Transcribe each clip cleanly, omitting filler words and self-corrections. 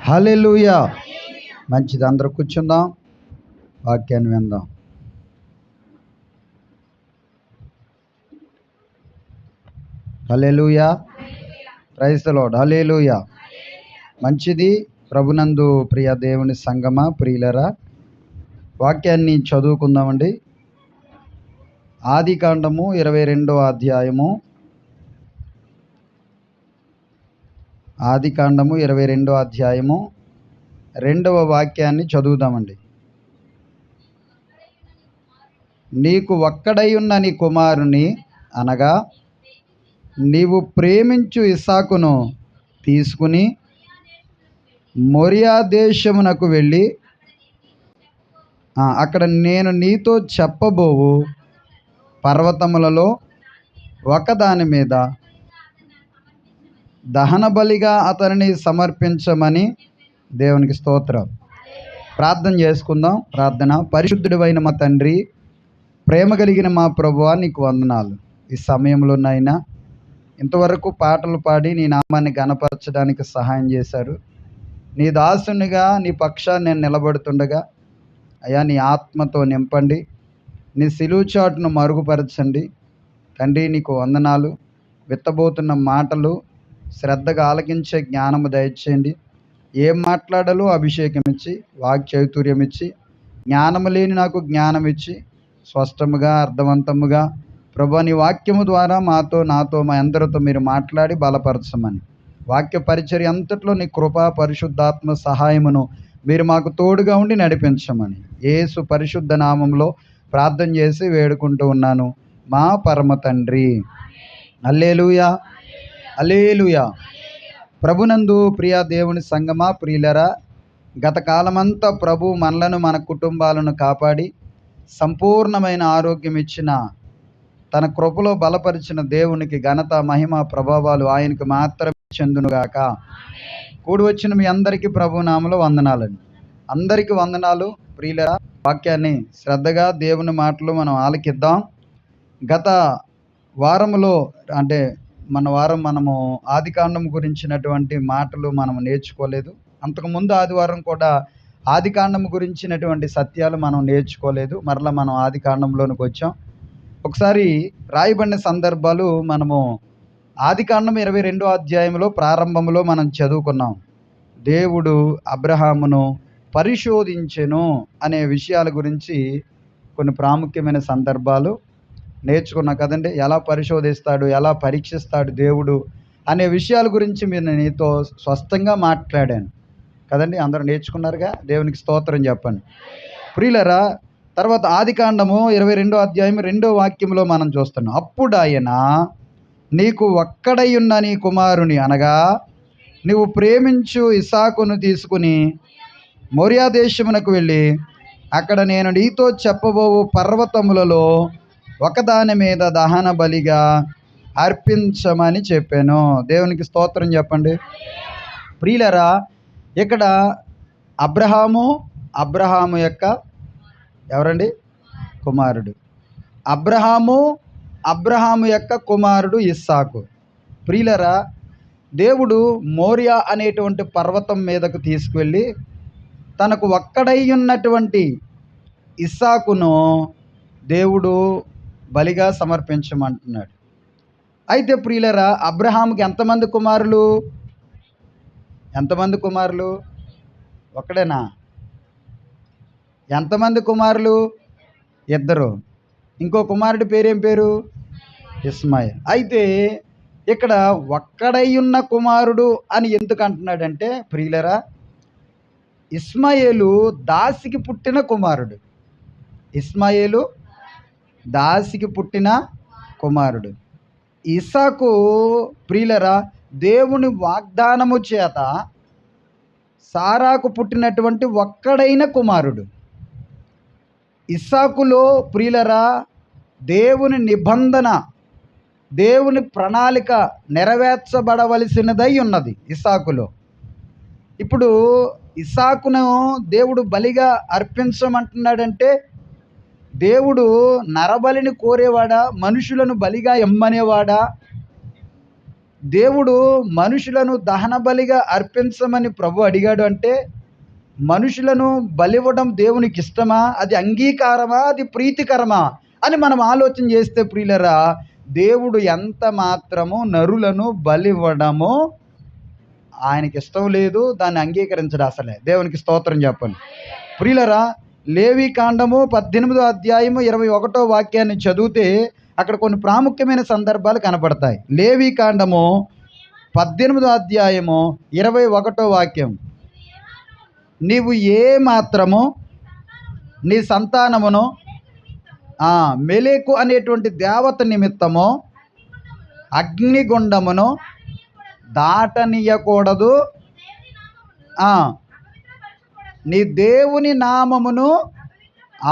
హల్లెలూయా. మంచిది, అందరూ కూర్చుందాం, వాక్యాన్ని విందాం. Hallelujah. Praise the lord. Hallelujah. మంచిది. ప్రభునందు ప్రియ దేవుని సంగమా, ప్రియులరా, వాక్యాన్ని చదువుకుందామండి. ఆదికాండము 22వ అధ్యాయము. ఆదికాండము 22వ అధ్యాయము 2వ వాక్యాన్ని చదువుదామండి. నీకు ఒక్కడై ఉన్న నీ కుమారుని అనగా నీవు ప్రేమించు ఇస్సాకును తీసుకుని మొరియా దేశమునకు వెళ్ళి అక్కడ నేను నీతో చెప్పబోవు పర్వతములలో ఒకదాని మీద దహన బలిగా అతనిని సమర్పించమని. దేవునికి స్తోత్రం. ప్రార్థన చేసుకుందాం. ప్రార్థన. పరిశుద్ధుడైన మా తండ్రి, ప్రేమ కలిగిన మా ప్రభువా, నీకు వందనాలు. ఈ సమయంలో నాయనా ఇంతవరకు పాటలు పాడి నీ నామాన్ని గణపరచడానికి సహాయం చేశారు. నీ దాసునిగా నీ పక్షాన్ని నేను నిలబడుతుండగా అయ్యా నీ ఆత్మతో నింపండి, నీ సిలువ చాటును మరుగుపరచండి. తండ్రి నీకు వందనాలు. విత్తబోతున్న మాటలు శ్రద్ధగా ఆలకించే జ్ఞానము దయచేయండి. ఏం మాట్లాడాలో అభిషేకం ఇచ్చి, వాక్చైతుర్యం ఇచ్చి, జ్ఞానము లేని నాకు జ్ఞానం ఇచ్చి, స్పష్టముగా అర్థవంతముగా ప్రభు నీ వాక్యము ద్వారా నాతో మా అందరితో మీరు మాట్లాడి బలపరచమని, వాక్య పరిచర్య అంతట్లో నీ కృపా పరిశుద్ధాత్మ సహాయమును మీరు మాకు తోడుగా ఉండి నడిపించమని యేసు పరిశుద్ధ నామంలో ప్రార్థన చేసి వేడుకుంటూ ఉన్నాను, మా పరమ తండ్రి. హల్లెలూయా. హల్లెలూయా. ప్రభునందు ప్రియ దేవుని సంగమా, ప్రియులరా, గత కాలమంతా ప్రభు మనలను మన కుటుంబాలను కాపాడి సంపూర్ణమైన ఆరోగ్యం ఇచ్చిన, తన కృపలో బలపరిచిన దేవునికి ఘనత, మహిమ, ప్రభావాలు ఆయనకు మాత్రమే చెందునుగాక. కూడి వచ్చిన మీ అందరికీ ప్రభు నామములో వందనాలండి. అందరికీ వందనాలు. ప్రియులరా, వాక్యాన్ని శ్రద్ధగా దేవుని మాటలు మనం ఆలకిద్దాం. గత వారములో అంటే మనము ఆదికాండం గురించినటువంటి మాటలు మనం నేర్చుకోలేదు. అంతకుముందు ఆదివారం కూడా ఆదికాండం గురించినటువంటి సత్యాలు మనం నేర్చుకోలేదు. మరలా మనం ఆదికాండంలోనికి వచ్చాం. ఒకసారి రాయబడిన సందర్భాలు మనము ఆదికాండం 22వ అధ్యాయంలో ప్రారంభంలో మనం చదువుకున్నాం. దేవుడు అబ్రహామును పరిశోధించెను అనే విషయాల గురించి కొన్ని ప్రాముఖ్యమైన సందర్భాలు నేర్చుకున్నాం కదండి. ఎలా పరిశోధిస్తాడు, ఎలా పరీక్షిస్తాడు దేవుడు అనే విషయాల గురించి మీరు నీతో స్పష్టంగా మాట్లాడాను కదండి. అందరూ నేర్చుకున్నారుగా. దేవునికి స్తోత్రం చెప్పండి. ప్రియులరా, తర్వాత ఆదికాండము 22వ అధ్యాయం 2వ వాక్యంలో మనం చూస్తున్నాం. అప్పుడు ఆయన నీకు ఒక్కడై ఉన్న నీ కుమారుని అనగా నీవు ప్రేమించు ఇస్సాకును తీసుకుని మొరియా దేశమునకు వెళ్ళి అక్కడ నేను నీతో చెప్పబోవు పర్వతములలో ఒకదాని మీద దహన బలిగా అర్పించమని చెప్పాను. దేవునికి స్తోత్రం చెప్పండి. ప్రియులరా, ఇక్కడ అబ్రహాము యొక్క ఎవరండి కుమారుడు అబ్రహాము యొక్క కుమారుడు ఇస్సాకు. ప్రియులరా, దేవుడు మోరియా అనేటువంటి పర్వతం మీదకు తీసుకువెళ్ళి తనకు ఒక్కడై ఉన్నటువంటి ఇస్సాకును దేవుడు బలిగా సమర్పించమంటున్నాడు. అయితే ప్రియులరా, అబ్రహాముకి ఎంతమంది కుమారులు? ఒక్కడేనా? ఎంతమంది కుమారులు? 2. ఇంకో కుమారుడి పేరేం పేరు? ఇస్మాయిల్. అయితే ఇక్కడ ఒక్కడై ఉన్న కుమారుడు అని ఎందుకు అంటున్నాడంటే ప్రియులరా, ఇస్మాయేలు దాసికి పుట్టిన కుమారుడు. ఇస్సాకు ప్రియులరా, దేవుని వాగ్దానము చేత సారాకు పుట్టినటువంటి ఒక్కడైన కుమారుడు. ఇస్సాకులో ప్రియులరా దేవుని నిబంధన, దేవుని ప్రణాళిక నెరవేర్చబడవలసినదై ఉన్నది ఇస్సాకులో. ఇప్పుడు ఇస్సాకును దేవుడు బలిగా అర్పించమంటున్నాడంటే దేవుడు నరబలిని కోరేవాడా, మనుషులను బలిగా ఇమ్మనేవాడా? దేవుడు మనుషులను దహన బలిగా అర్పించమని ప్రభు అడిగాడు అంటే మనుషులను బలివ్వడం దేవునికి ఇష్టమా, అది అంగీకారమా, అది ప్రీతికరమా అని మనం ఆలోచన చేస్తే ప్రియులరా, దేవుడు ఎంత మాత్రము నరులను బలివ్వడము ఆయనకి ఇష్టం లేదు, దాన్ని అంగీకరించడు అసలే. దేవునికి స్తోత్రం చెప్పండి ప్రియులరా. లేవి కాండము 18వ అధ్యాయము 21వ వాక్యాన్ని చదివితే అక్కడ కొన్ని ప్రాముఖ్యమైన సందర్భాలు కనపడతాయి. లేవి కాండము 18వ అధ్యాయము 21వ వాక్యం, నీవు ఏ మాత్రము నీ సంతానమును మెలెకు అనేటువంటి దేవత నిమిత్తము అగ్నిగుండమును దాటనీయకూడదు, నీ దేవుని నామమును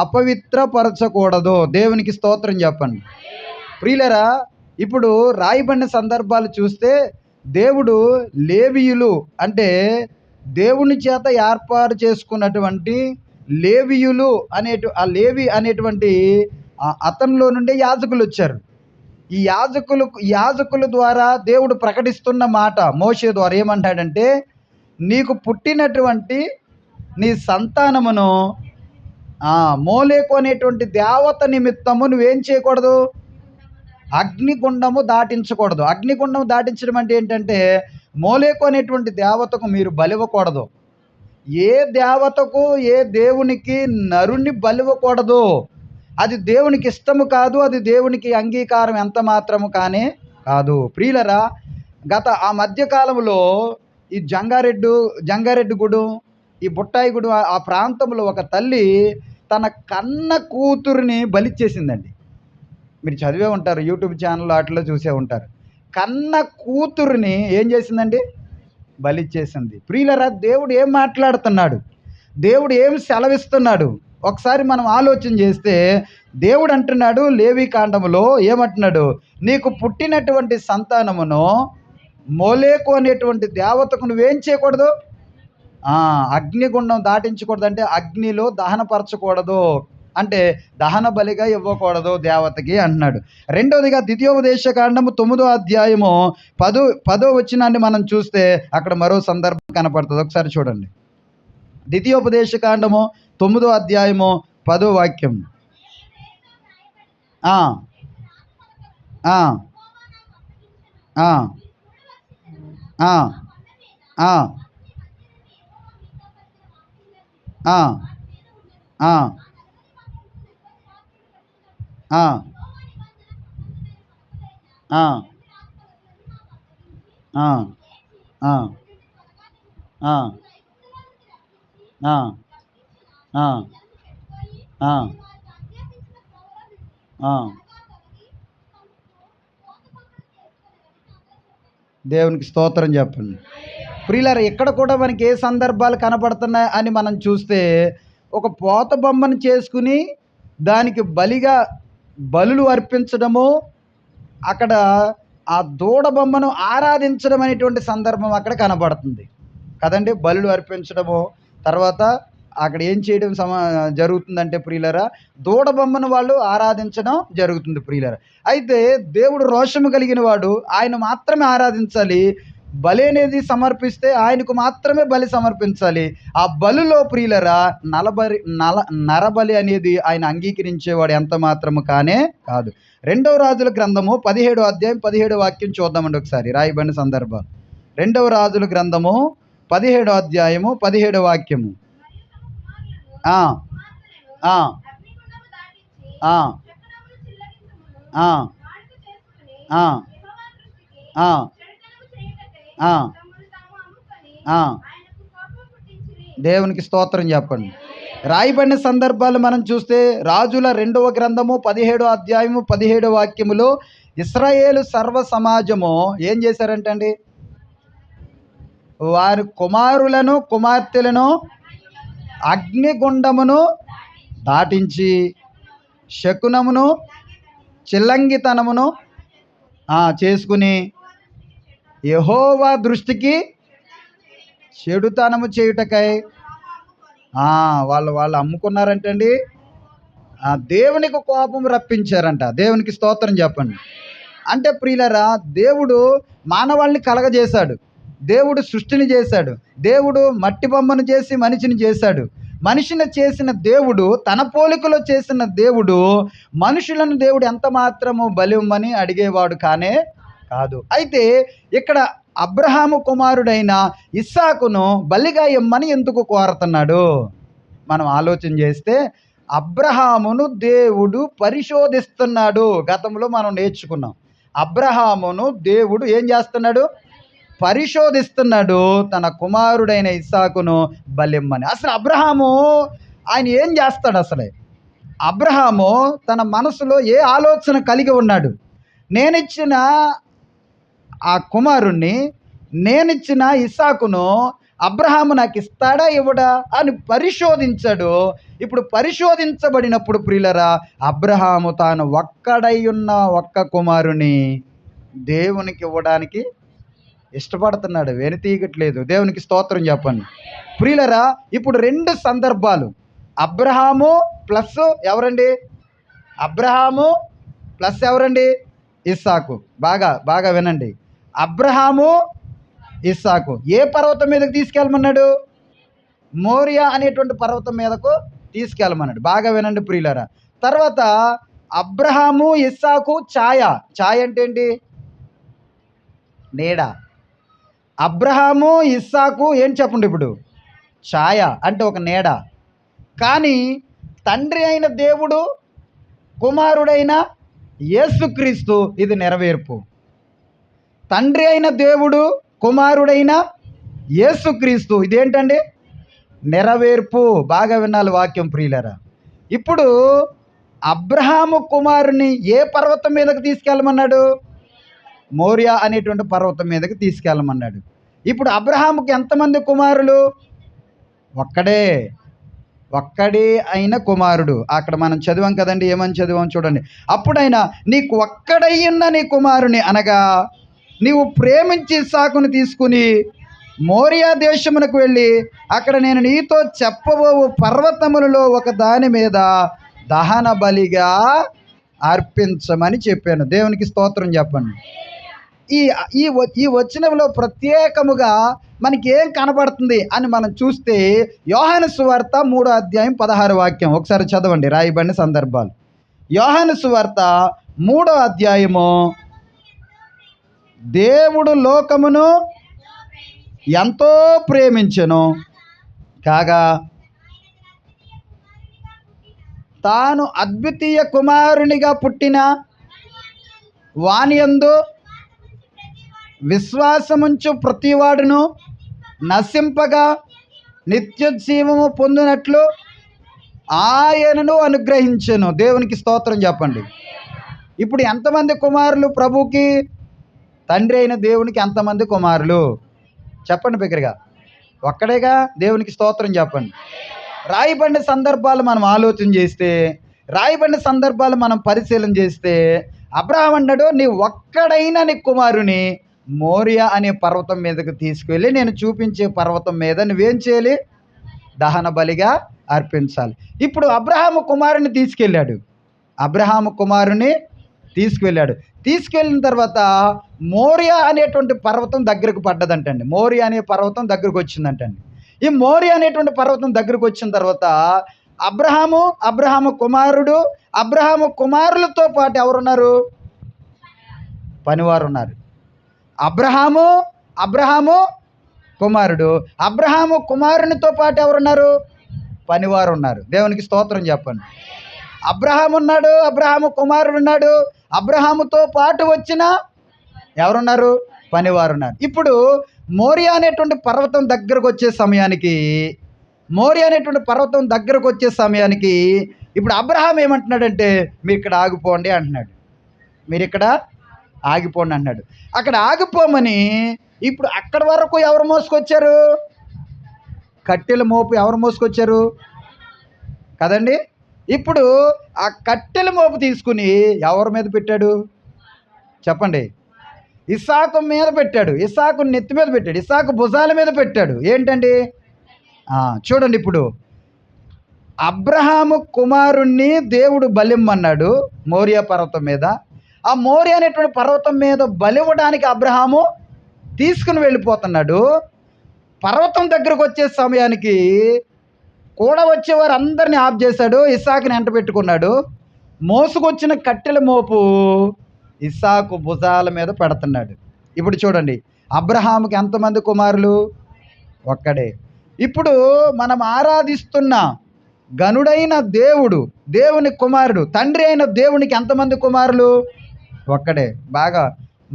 అపవిత్రపరచకూడదు. దేవునికి స్తోత్రం చెప్పండి ప్రియులరా. ఇప్పుడు రాయబడిన సందర్భాలు చూస్తే దేవుడు లేవీయులు అంటే దేవుని చేత ఏర్పాటు చేసుకున్నటువంటి లేవీయులు ఆ లేవి అనేటువంటి అతనిలో నుండి యాజకులు వచ్చారు. ఈ యాజకుల ద్వారా దేవుడు ప్రకటిస్తున్న మాట మోషే ద్వారా ఏమంటాడంటే, నీకు పుట్టినటువంటి నీ సంతానమును మోలేకు అనేటువంటి దేవత నిమిత్తము నువ్వేం చేయకూడదు, అగ్నిగుండము దాటించకూడదు. అగ్నిగుండం దాటించడం అంటే ఏంటంటే, మోలేకు అనేటువంటి దేవతకు మీరు బలివ్వకూడదు. ఏ దేవతకు, ఏ దేవునికి నరుని బలివ్వకూడదు. అది దేవునికి ఇష్టము కాదు, అది దేవునికి అంగీకారం ఎంత మాత్రము కానే కాదు. ప్రియులరా, ఆ మధ్యకాలంలో ఈ జంగారెడ్డిగూడు, ఈ బుట్టాయిగూడు ఆ ప్రాంతంలో ఒక తల్లి తన కన్న కూతురిని బలిచ్చేసిందండి. మీరు చదివే ఉంటారు, యూట్యూబ్ ఛానల్ వాటిలో చూసే ఉంటారు. కన్న కూతురిని ఏం చేసిందండి, బలిచ్చేసింది. ప్రియులరా, దేవుడు ఏం మాట్లాడుతున్నాడు, దేవుడు ఏం సెలవిస్తున్నాడు ఒకసారి మనం ఆలోచన చేస్తే, దేవుడు అంటున్నాడు లేవి కాండములో ఏమంటున్నాడు, నీకు పుట్టినటువంటి సంతానమును మోలేకు అనేటువంటి దేవతకు నువ్వేం చేయకూడదు, అగ్నిగుండం దాటించకూడదు. అంటే అగ్నిలో దహనపరచకూడదు, అంటే దహన బలిగా ఇవ్వకూడదు దేవతకి అంటున్నాడు. రెండవదిగా ద్వితీయోపదేశ కాండము 9వ అధ్యాయము 10వ వచనాన్ని మనం చూస్తే అక్కడ మరో సందర్భం కనపడుతుంది. ఒకసారి చూడండి. ద్వితీయోపదేశ కాండము 9వ అధ్యాయము 10వ వాక్యం. దేవునికి స్తోత్రం చెప్పండి ప్రియులారా. ఇక్కడ కూడా మనకి ఏ సందర్భాలు కనపడుతున్నాయి అని మనం చూస్తే, ఒక పోత బొమ్మను చేసుకుని దానికి బలులు అర్పించడము, అక్కడ ఆ దూడ బొమ్మను ఆరాధించడం అనేటువంటి సందర్భం అక్కడ కనబడుతుంది కదండి. బలులు అర్పించడము, తర్వాత అక్కడ ఏం చేయడం జరుగుతుందంటే ప్రియులరా, దూడ బొమ్మను వాళ్ళు ఆరాధించడం జరుగుతుంది ప్రియులరా. అయితే దేవుడు రోషము కలిగిన వాడు, ఆయన మాత్రమే ఆరాధించాలి. బలి అనేది సమర్పిస్తే ఆయనకు మాత్రమే బలి సమర్పించాలి. ఆ బలిలో ప్రియులరా నరబలి అనేది ఆయన అంగీకరించేవాడు ఎంత మాత్రము కానే కాదు. 2వ రాజుల గ్రంథము 17వ అధ్యాయం 17వ వాక్యం చూద్దామండి ఒకసారి, రాయబడిన సందర్భం. 2వ రాజుల గ్రంథము 17వ అధ్యాయము 17వ వాక్యము. దేవునికి స్తోత్రం చెప్పండి. రాయబడిన సందర్భాలు మనం చూస్తే రాజుల 2వ గ్రంథము 17వ అధ్యాయము 17వ వాక్యములో ఇశ్రాయేలు సర్వ సమాజము ఏం చేశారంటే అండి, వారి కుమారులను కుమార్తెలను అగ్నిగుండమును దాటించి శకునమును చిల్లంగితనమును చేసుకుని యెహోవా దృష్టికి చెడుతనము చేయుటకై వాళ్ళు అమ్ముకున్నారంటండి. దేవునికి కోపం రప్పించారంట. దేవునికి స్తోత్రం చెప్పండి. అంటే ప్రియులరా, దేవుడు మానవాళ్ళని కలగజేశాడు, దేవుడు సృష్టిని చేశాడు, దేవుడు మట్టి బొమ్మను చేసి మనిషిని చేశాడు. మనిషిని చేసిన దేవుడు, తన పోలికలో చేసిన దేవుడు మనుషులను దేవుడు ఎంత మాత్రము బలిమ్మని అడిగేవాడు కానే కాదు. అయితే ఇక్కడ అబ్రహాము కుమారుడైన ఇస్సాకును బలిగా ఇమ్మని ఎందుకు కోరుతున్నాడు? మనం ఆలోచన చేస్తే అబ్రహామును దేవుడు పరిశోధిస్తున్నాడు. గతంలో మనం నేర్చుకున్నాం. అబ్రహామును దేవుడు ఏం చేస్తున్నాడు? పరిశోధిస్తున్నాడు, తన కుమారుడైన ఇస్సాకును బలిమ్మని. అసలు అబ్రహాము ఆయన ఏం చేస్తాడు? అసలే అబ్రహాము తన మనసులో ఏ ఆలోచన కలిగి ఉన్నాడు? నేనిచ్చిన ఆ కుమారుణ్ణి, నేనిచ్చిన ఇస్సాకును అబ్రహాము నాకు ఇస్తాడా ఇవ్వడా అని పరిశోధించాడు. ఇప్పుడు పరిశోధించబడినప్పుడు ప్రియులరా, అబ్రహాము తాను ఒక్కడై ఉన్న ఒక్క కుమారుని దేవునికి ఇవ్వడానికి ఇష్టపడుతున్నాడు, వెనుతీయట్లేదు. దేవునికి స్తోత్రం చెప్పండి ప్రియులరా. ఇప్పుడు రెండు సందర్భాలు, అబ్రహాము ప్లస్ ఎవరండి? అబ్రహాము ప్లస్ ఎవరండి? ఇస్సాకు. బాగా బాగా వినండి. అబ్రహాము, ఇస్సాకు ఏ పర్వతం మీదకు తీసుకెళ్ళమన్నాడు? మోరియా అనేటువంటి పర్వతం మీదకు తీసుకెళ్ళమన్నాడు. బాగా వినండి ప్రియులరా. తర్వాత అబ్రహాము, ఇస్సాకు ఛాయ. ఛాయ అంటే ఏంటి? నీడ. అబ్రహాము, ఇస్సాకు ఏం చెప్పండి ఇప్పుడు? ఛాయ అంటే ఒక నీడ. కానీ తండ్రి అయిన దేవుడు, కుమారుడైన యేసుక్రీస్తు, ఇది నెరవేర్పు. తండ్రి అయిన దేవుడు, కుమారుడైన యేసుక్రీస్తు, ఇదేంటండి? నెరవేర్పు. బాగా వినాలి వాక్యం ప్రియులరా. ఇప్పుడు అబ్రహాము కుమారుని ఏ పర్వతం మీదకి తీసుకెళ్ళమన్నాడు? మోరియా అనేటువంటి పర్వతం మీదకి తీసుకెళ్ళమన్నాడు. ఇప్పుడు అబ్రహాముకి ఎంతమంది కుమారులు? ఒక్కడే అయిన కుమారుడు. అక్కడ మనం చదివాం కదండి, ఏమని చదివాం చూడండి. అప్పుడైనా నీకు ఒక్కడయ్యున్న నీ కుమారుని, అనగా నీవు ప్రేమించి ఇస్సాకును తీసుకుని మోరియా దేశమునకు వెళ్ళి అక్కడ నేను నీతో చెప్పబోవు పర్వతములలో ఒక దాని మీద దహన బలిగా అర్పించమని చెప్పాను. దేవునికి స్తోత్రం చెప్పండి. ఈ వచనంలో ప్రత్యేకముగా మనకి ఏం కనబడుతుంది అని మనం చూస్తే, యోహాను సువార్త 3వ అధ్యాయం 16వ వాక్యం ఒకసారి చదవండి, రాయబడిన సందర్భాలు. యోహాను సువార్త 3వ అధ్యాయము, దేవుడు లోకమును ఎంతో ప్రేమించెను కాగా తాను అద్వితీయ కుమారునిగా పుట్టిన వానియందు విశ్వాసముంచు ప్రతివాడును నశింపగా నిత్య జీవము పొందినట్లు ఆయనను అనుగ్రహించెను. దేవునికి స్తోత్రం చెప్పండి. ఇప్పుడు ఎంతమంది కుమారులు ప్రభుకి? తండ్రి అయిన దేవునికి ఎంతమంది కుమారులు? చెప్పండి బిగ్గరగా. ఒక్కడేగా. దేవునికి స్తోత్రం చెప్పండి. రాయబడిన సందర్భాలు మనం ఆలోచన చేస్తే, రాయబడిన సందర్భాలు మనం పరిశీలన చేస్తే, అబ్రహాం అన్నాడు, నీ ఒక్కడైనా నీ కుమారుని మోరియా అనే పర్వతం మీదకు తీసుకువెళ్ళి నేను చూపించే పర్వతం మీద నువ్వేం చేయాలి? దహన బలిగా అర్పించాలి. ఇప్పుడు అబ్రహాము కుమారుని తీసుకెళ్ళిన తర్వాత మోరియా అనేటువంటి పర్వతం దగ్గరకు పడ్డదంటండి. మోరియా అనే పర్వతం దగ్గరకు వచ్చిందంటండి. ఈ మోరియా అనేటువంటి పర్వతం దగ్గరకు వచ్చిన తర్వాత అబ్రహాము కుమారులతో పాటు ఎవరున్నారు? పనివారు ఉన్నారు. అబ్రహాము కుమారుడు, అబ్రహాము కుమారునితో పాటు ఎవరున్నారు? పనివారు ఉన్నారు. దేవునికి స్తోత్రం చెప్పండి. అబ్రహాము ఉన్నాడు, అబ్రహాము కుమారుడు ఉన్నాడు, అబ్రహాముతో పాటు వచ్చిన ఎవరున్నారు? పనివారు ఉన్నారు. ఇప్పుడు మోరియా అనేటువంటి పర్వతం దగ్గరకు వచ్చే సమయానికి ఇప్పుడు అబ్రహాం ఏమంటున్నాడంటే, మీరు ఇక్కడ ఆగిపోండి అంటున్నాడు. అక్కడ ఆగిపోమని ఇప్పుడు అక్కడి వరకు ఎవరు మోసుకొచ్చారు? కట్టెల మోపు ఎవరు మోసుకొచ్చారు కదండి? ఇప్పుడు ఆ కట్టెల మోపు తీసుకుని ఎవరి మీద పెట్టాడు చెప్పండి? ఇస్సాకు మీద పెట్టాడు, ఇస్సాకు నెత్తి మీద పెట్టాడు, ఇస్సాకు భుజాల మీద పెట్టాడు. ఏంటండి? చూడండి, ఇప్పుడు అబ్రహాము కుమారుణ్ణి దేవుడు బలిమ్మన్నాడు మోరియా పర్వతం మీద. ఆ మోరియా అనేటువంటి పర్వతం మీద బలివ్వడానికి అబ్రహాము తీసుకుని వెళ్ళిపోతున్నాడు. పర్వతం దగ్గరకు వచ్చే సమయానికి కూడా వచ్చేవారు అందరినీ ఆఫ్ చేశాడు. ఇస్సాకుని వెంట పెట్టుకున్నాడు. మోసుకొచ్చిన కట్టెల మోపు ఇస్సాకు భుజాల మీద పెడుతున్నాడు. ఇప్పుడు చూడండి, అబ్రహాముకి ఎంతమంది కుమారులు? ఒక్కడే. ఇప్పుడు మనం ఆరాధిస్తున్న గనుడైన దేవుడు, దేవుని కుమారుడు, తండ్రి అయిన దేవునికి ఎంతమంది కుమారులు? ఒక్కడే. బాగా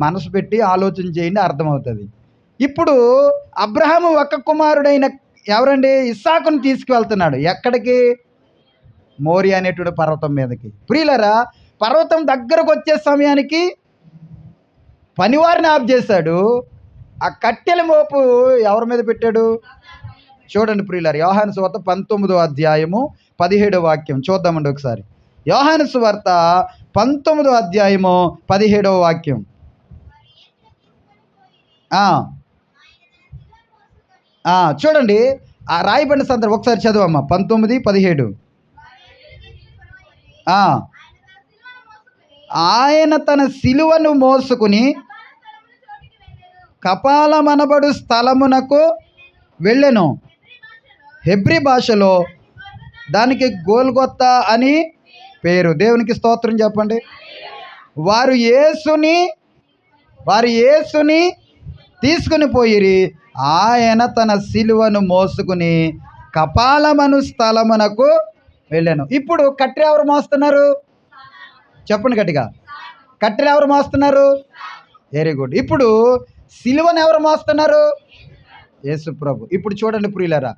మనసు పెట్టి ఆలోచన చేయండి, అర్థమవుతుంది. ఇప్పుడు అబ్రహాము ఒక్క కుమారుడైన ఎవరండి? ఇస్సాకుని తీసుకువెళ్తున్నాడు. ఎక్కడికి? మోరియా అనేటువంటి పర్వతం మీదకి. ప్రియులరా, పర్వతం దగ్గరకు వచ్చే సమయానికి పనివారిని ఆఫ్ చేశాడు. ఆ కట్టెల మోపు ఎవరి మీద పెట్టాడు? చూడండి ప్రియులారా, యోహాను సువార్త 19వ అధ్యాయము 17వ వాక్యం చూద్దామండి ఒకసారి. యోహాను సువార్త 19వ అధ్యాయము 17వ వాక్యం. చూడండి, ఆ రాయబడిన సందర్భం ఒకసారి చదవమ్మా. 19:17. ఆయన తన సిలువను మోసుకుని కపాలమనబడు స్థలమునకు వెళ్ళెను. హెబ్రీ భాషలో దానికి గోల్గొత్తా అని పేరు. దేవునికి స్తోత్రం చెప్పండి. వారు యేసుని తీసుకుని పోయిరి. ఆయన తన సిలువను మోసుకుని కపాలమను స్థలమునకు వెళ్ళాను. ఇప్పుడు కట్టెలు ఎవరు మోస్తున్నారు? చెప్పండి గట్టిగా. కట్టెలు ఎవరు మోస్తున్నారు? Very good. ఇప్పుడు సిలువను ఎవరు మోస్తున్నారు? యేసు ప్రభు. ఇప్పుడు చూడండి ప్రియులారా,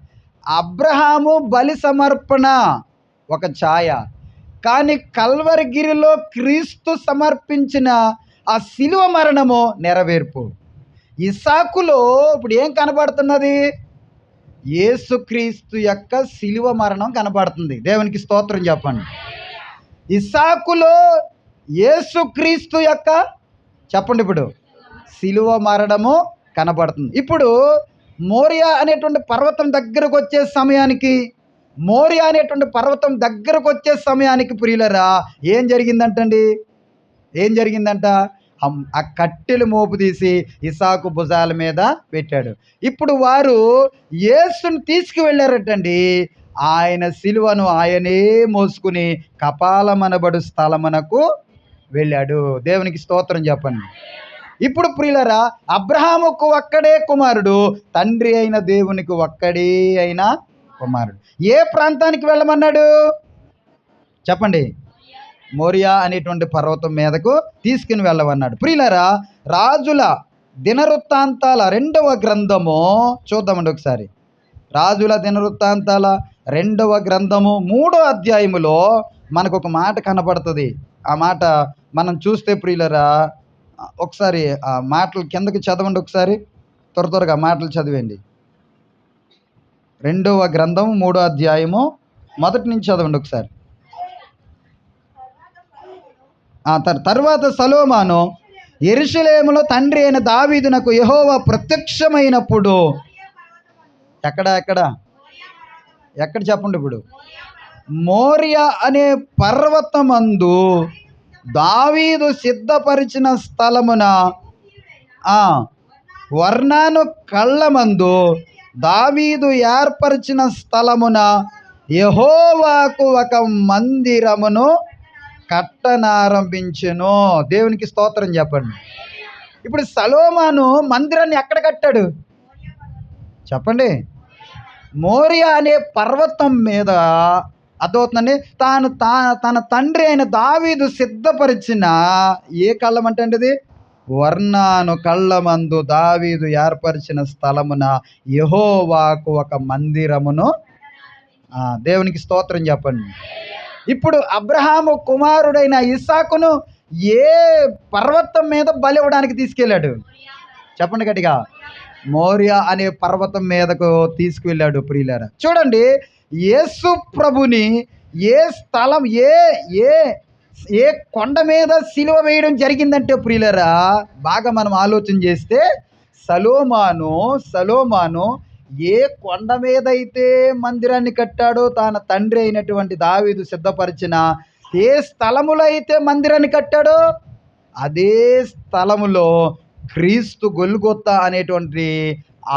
అబ్రహాము బలి సమర్పణ ఒక ఛాయ, కానీ కల్వరిగిరిలో క్రీస్తు సమర్పించిన ఆ సిలువ మరణము నెరవేర్పు. ఇస్సాకులో ఇప్పుడు ఏం కనబడుతున్నది? యేసుక్రీస్తు యొక్క సిలువ మరణం కనబడుతుంది. దేవునికి స్తోత్రం చెప్పండి. ఇస్సాకులో యేసుక్రీస్తు యొక్క చెప్పండి ఇప్పుడు సిలువ మరణము కనబడుతుంది. ఇప్పుడు మోరియా అనేటువంటి పర్వతం దగ్గరకు వచ్చే సమయానికి ప్రియులరా ఏం జరిగిందంట? ఆ కట్టెలు మోపు తీసి ఇస్సాకు భుజాల మీద పెట్టాడు. ఇప్పుడు వారు యేసుని తీసుకువెళ్ళారటండి. ఆయన సిలువను ఆయనే మోసుకుని కపాలమనబడు స్థలమునకు వెళ్ళాడు. దేవునికి స్తోత్రం చెప్పండి. ఇప్పుడు ప్రియులరా, అబ్రహాముకు ఒక్కడే కుమారుడు, తండ్రి అయిన దేవునికి ఒక్కడే అయిన కుమారుడు. ఏ ప్రాంతానికి వెళ్ళమన్నాడు చెప్పండి? మోరియా అనేటువంటి పర్వతం మీదకు తీసుకుని వెళ్ళమన్నాడు. ప్రియులరా, రాజుల దినవృత్తాంతాల 2వ గ్రంథము చూద్దామండి ఒకసారి. రాజుల దినవృత్తాంతాల 2వ గ్రంథము 3వ అధ్యాయములో మనకు ఒక మాట కనపడుతుంది. ఆ మాట మనం చూస్తే ప్రియులరా, ఒకసారి ఆ మాటలు కిందకి చదవండి. ఒకసారి త్వరగా మాటలు చదివండి. 2వ గ్రంథం 3వ అధ్యాయము మొదటి నుంచి చదవండి ఒకసారి. తర్వాత సొలొమోను యెరూషలేములో తండ్రి అయిన దావీదునకు యెహోవా ప్రత్యక్షమైనప్పుడు ఎక్కడ చెప్పండి ఇప్పుడు? మోరియా అనే పర్వతమందు దావీదు సిద్ధపరిచిన స్థలమున వర్ణాను కళ్ళమందు దావీదు ఏర్పరిచిన స్థలమున యెహోవాకు ఒక మందిరమును కట్టనారంభించెను. దేవునికి స్తోత్రం చెప్పండి. ఇప్పుడు సొలొమోను మందిరాన్ని ఎక్కడ కట్టాడు చెప్పండి? మోరియా అనే పర్వతం మీద. అర్థమవుతుందండి. తన తండ్రి అయిన దావీదు సిద్ధపరిచిన ఏ కళ్ళం అంటే ఇది? వర్ణాను కళ్ళమందు దావీదు ఏర్పరిచిన స్థలమున యెహోవాకు ఒక మందిరమును. దేవునికి స్తోత్రం చెప్పండి. ఇప్పుడు అబ్రహాము కుమారుడైన ఇస్సాకును ఏ పర్వతం మీద బలి ఇవ్వడానికి తీసుకెళ్ళాడు చెప్పండి గట్టిగా? మోరియా అనే పర్వతం మీదకు తీసుకువెళ్ళాడు. ప్రియులారా చూడండి, యేసు ప్రభుని ఏ స్థలం ఏ కొండ మీద సిలువ వేయడం జరిగిందంటే ప్రియులారా, బాగా మనం ఆలోచన చేస్తే సొలొమోను ఏ కొండ మీద అయితే మందిరాన్ని కట్టాడో, తన తండ్రి అయినటువంటి దావీదు సిద్ధపరిచిన ఏ స్థలములో అయితే మందిరాన్ని కట్టాడో అదే స్థలములో క్రీస్తు గొల్గొతా అనేటువంటి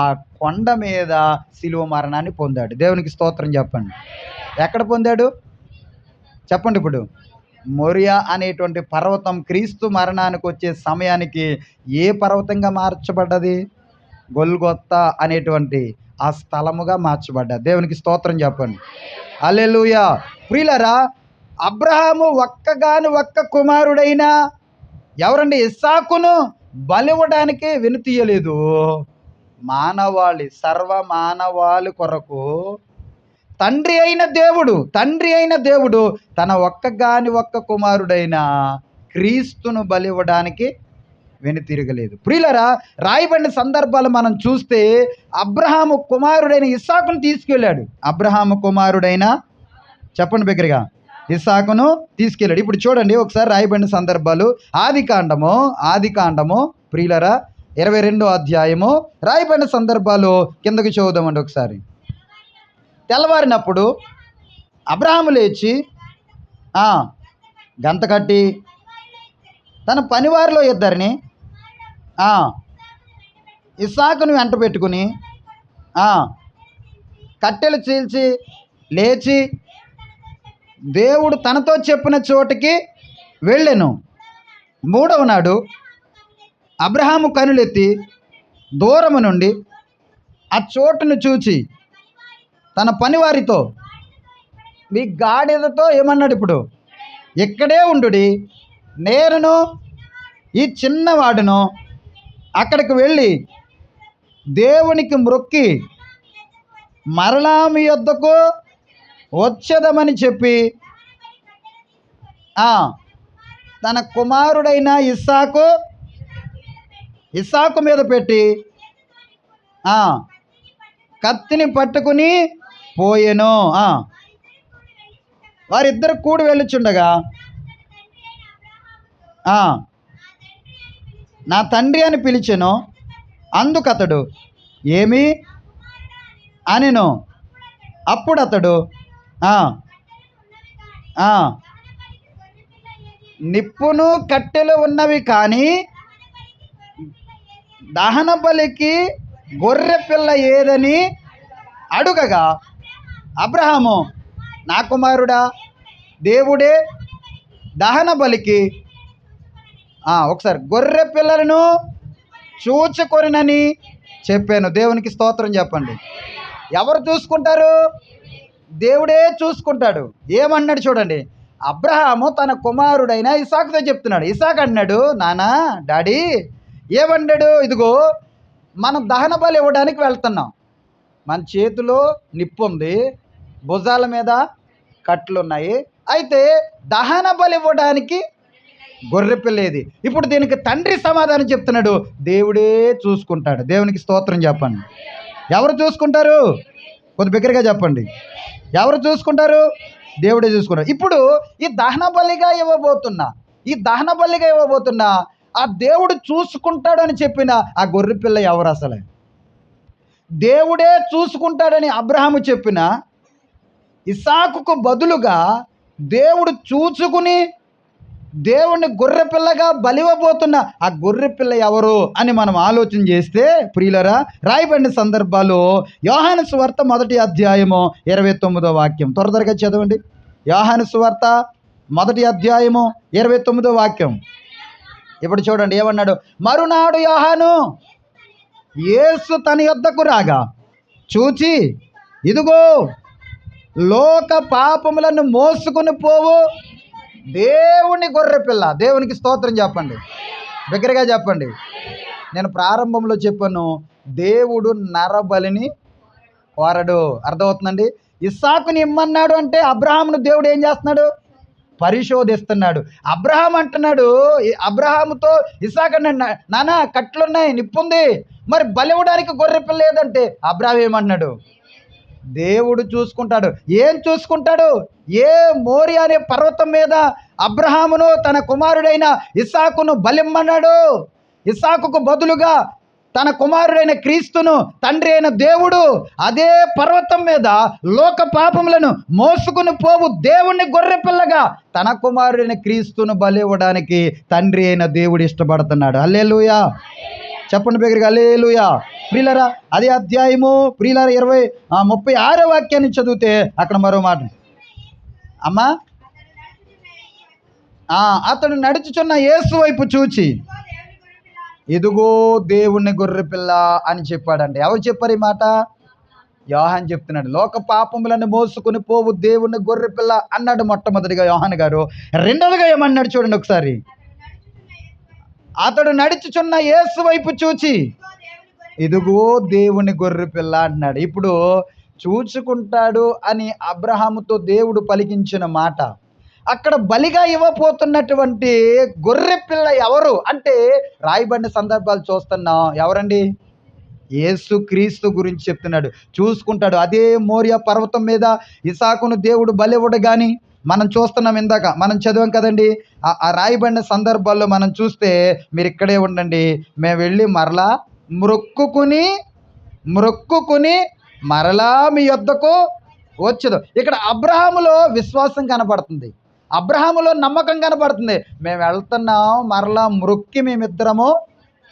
ఆ కొండ మీద శిలువ మరణాన్ని పొందాడు. దేవునికి స్తోత్రం చెప్పండి. ఎక్కడ పొందాడు చెప్పండి? ఇప్పుడు మోరియా అనేటువంటి పర్వతం క్రీస్తు మరణానికి వచ్చే సమయానికి ఏ పర్వతంగా మార్చబడ్డది? గొల్గొతా అనేటువంటి ఆ స్థలముగా మార్చబడ్డది. దేవునికి స్తోత్రం చెప్పండి. హల్లెలూయా. ప్రియులారా, అబ్రహాము ఒక్క కుమారుడైన ఎవరండి? ఇస్సాకును బలివ్వడానికి వెనుతీయలేదు. సర్వ మానవాళి కొరకు తండ్రి అయిన దేవుడు తన ఒక్క కుమారుడైన క్రీస్తును బలివ్వడానికి వెనుతిరగలేదు. ప్రియులరా, రాయబడిన సందర్భాలు మనం చూస్తే అబ్రహాము కుమారుడైన ఇస్సాకును తీసుకెళ్ళాడు. అబ్రహాము కుమారుడైన చెప్పండి బిగ్గరగా, ఇస్సాకును తీసుకెళ్ళాడు. ఇప్పుడు చూడండి ఒకసారి రాయబడిన సందర్భాలు. ఆది కాండము ప్రియులరా 22వ అధ్యాయము రాయబడిన సందర్భాలు కిందకి చూద్దామండి ఒకసారి. తెల్లవారినప్పుడు అబ్రహాము లేచి గంత కట్టి తన పనివారిలో ఇద్దరిని ఇస్సాకును వెంట పెట్టుకుని కట్టెలు చీల్చి లేచి దేవుడు తనతో చెప్పిన చోటికి వెళ్ళెను. 3వ నాడు అబ్రహాము కనులెత్తి దూరము నుండి ఆ చోటును చూచి తన పనివారితో, మీ గాడిదతో ఏమన్నాడు? ఇప్పుడు ఇక్కడే ఉండుడి, నేనును ఈ చిన్నవాడును అక్కడికి వెళ్ళి దేవునికి మ్రొక్కి మరలా మీ యొద్దకు వచ్చేదమని చెప్పి తన కుమారుడైన ఇస్సాకు మీద పెట్టి కత్తిని పట్టుకుని పోయెను. వారిద్దరు కూడి వెళ్ళుచుండగా నా తండ్రి అని పిలిచెను. అందుకతడు ఏమి అనెను. అప్పుడు అతడు నిప్పును కట్టెలు ఉన్నవి, కానీ దహన బలికి గొర్రె పిల్ల ఏదని అడుగగా అబ్రహాము, నా కుమారుడా, దేవుడే దహన బలికి ఒకసారి గొర్రె పిల్లలను చూచుకొనని చెప్పాను. దేవునికి స్తోత్రం చెప్పండి. ఎవరు చూసుకుంటారు? దేవుడే చూసుకుంటాడు. ఏమన్నాడు చూడండి. అబ్రహాము తన కుమారుడైన ఇస్సాకుతో చెప్తున్నాడు. ఇస్సాకు అన్నాడు, నానా, డాడీ ఏమన్నాడు? ఇదిగో మనం దహన బలి ఇవ్వడానికి వెళ్తున్నాం. మన చేతిలో నిప్పు ఉంది, భుజాల మీద కట్లు ఉన్నాయి. అయితే దహన బలి ఇవ్వడానికి గొర్రె పిల్లేది. ఇప్పుడు దీనికి తండ్రి సమాధానం చెప్తున్నాడు, దేవుడే చూసుకుంటాడు. దేవునికి స్తోత్రం చెప్పండి. ఎవరు చూసుకుంటారు? కొద్ది బిగ్గరగా చెప్పండి. ఎవరు చూసుకుంటారు? దేవుడే చూసుకుంటారు. ఇప్పుడు ఈ దహన బలిగా ఇవ్వబోతున్నా ఆ దేవుడు చూసుకుంటాడని చెప్పిన ఆ గొర్రె పిల్ల ఎవరు? అసలే దేవుడే చూసుకుంటాడని అబ్రహాము చెప్పిన ఇస్సాకుకు బదులుగా దేవుడు చూసుకుని దేవుణ్ణి గొర్రె పిల్లగా బలివ్వబోతున్న ఆ గొర్రె పిల్ల ఎవరు అని మనం ఆలోచన చేస్తే ప్రియులరా, రాయబడిన సందర్భాలు యోహాను సువార్త 1వ అధ్యాయము 29వ వాక్యం. త్వరగా చదవండి. యోహాను సువార్త 1వ అధ్యాయము 29వ వాక్యం. ఇప్పుడు చూడండి ఏమన్నాడు. మరునాడు యోహాను యేసు తన యొద్దకు రాగా చూచి, ఇదిగో లోక పాపములను మోసుకుని పోవు దేవుని గొర్రె పిల్ల. దేవునికి స్తోత్రం చెప్పండి. బిగ్గరగా చెప్పండి. నేను ప్రారంభంలో చెప్పాను, దేవుడు నరబలిని కోరడు. అర్థమవుతుందండి. ఇస్సాకుని ఇమ్మన్నాడు అంటే అబ్రహామును దేవుడు ఏం చేస్తున్నాడు? పరిశోధిస్తున్నాడు. అబ్రహాం అంటున్నాడు, అబ్రహాముతో ఇస్సాకు అన్నాడు, నానా కట్లున్నాయి, నిప్పుంది, మరి బలివ్వడానికి గొర్రె పిల్ల లేదంటే అబ్రహాం ఏమంటున్నాడు? దేవుడు చూసుకుంటాడు. ఏం చూసుకుంటాడు? ఏ మోరియా అనే పర్వతం మీద అబ్రహామును తన కుమారుడైన ఇస్సాకును బలిమ్మన్నాడు. ఇస్సాకుకు బదులుగా తన కుమారుడైన క్రీస్తును తండ్రి అయిన దేవుడు అదే పర్వతం మీద లోక పాపములను మోసుకుని పోవు దేవుణ్ణి గొర్రెపిల్లగా తన కుమారుడైన క్రీస్తును బలి ఇవ్వడానికి తండ్రి అయిన దేవుడు ఇష్టపడుతున్నాడు. హల్లెలూయా చెప్పండి బిగ్గరగా హల్లెలూయా. ప్రియులారా అదే అధ్యాయము ప్రియులారా 36వ వాక్యాన్ని చదివితే అక్కడ మరో మాట అమ్మా అతడు నడుచుచున్న యేసు వైపు చూచి ఇదిగో దేవుని గొర్రెపిల్ల అని చెప్పాడండి. ఎవరు చెప్పారు ఈ మాట? యోహాన్ చెప్తున్నాడు. లోక పాపములను మోసుకుని పోవు దేవుని గొర్రెపిల్ల అన్నాడు మొట్టమొదటిగా యోహాన్ గారు. రెండవదిగా ఏమన్నాడు చూడండి ఒకసారి. అతడు నడుచుచున్న యేసు వైపు చూచి ఇదిగో దేవుని గొర్రెపిల్ల అన్నాడు. ఇప్పుడు చూచుకుంటాడు అని అబ్రహాముతో దేవుడు పలికించిన మాట అక్కడ బలిగా ఇవ్వబోతున్నటువంటి గొర్రెపిల్ల ఎవరు అంటే రాయబడిన సందర్భాలు చూస్తున్నాం. ఎవరండి? యేసు క్రీస్తు గురించి చెప్తున్నాడు. చూసుకుంటాడు. అదే మోరియా పర్వతం మీద ఇసాకును దేవుడు బలివ్వడు కానీ మనం చూస్తున్నాం. ఇందాక మనం చదివాం కదండి. ఆ రాయబడిన సందర్భాల్లో మనం చూస్తే మీరు ఇక్కడే ఉండండి, మేము వెళ్ళి మరలా మ్రొక్కుకుని మరలా మీ యొద్దకు వచ్చేదు. ఇక్కడ అబ్రహాములో విశ్వాసం కనపడుతుంది, అబ్రహాములో నమ్మకం కనపడుతుంది. మేము వెళ్తున్నాం, మరలా మ్రొక్కి మేమిద్దరము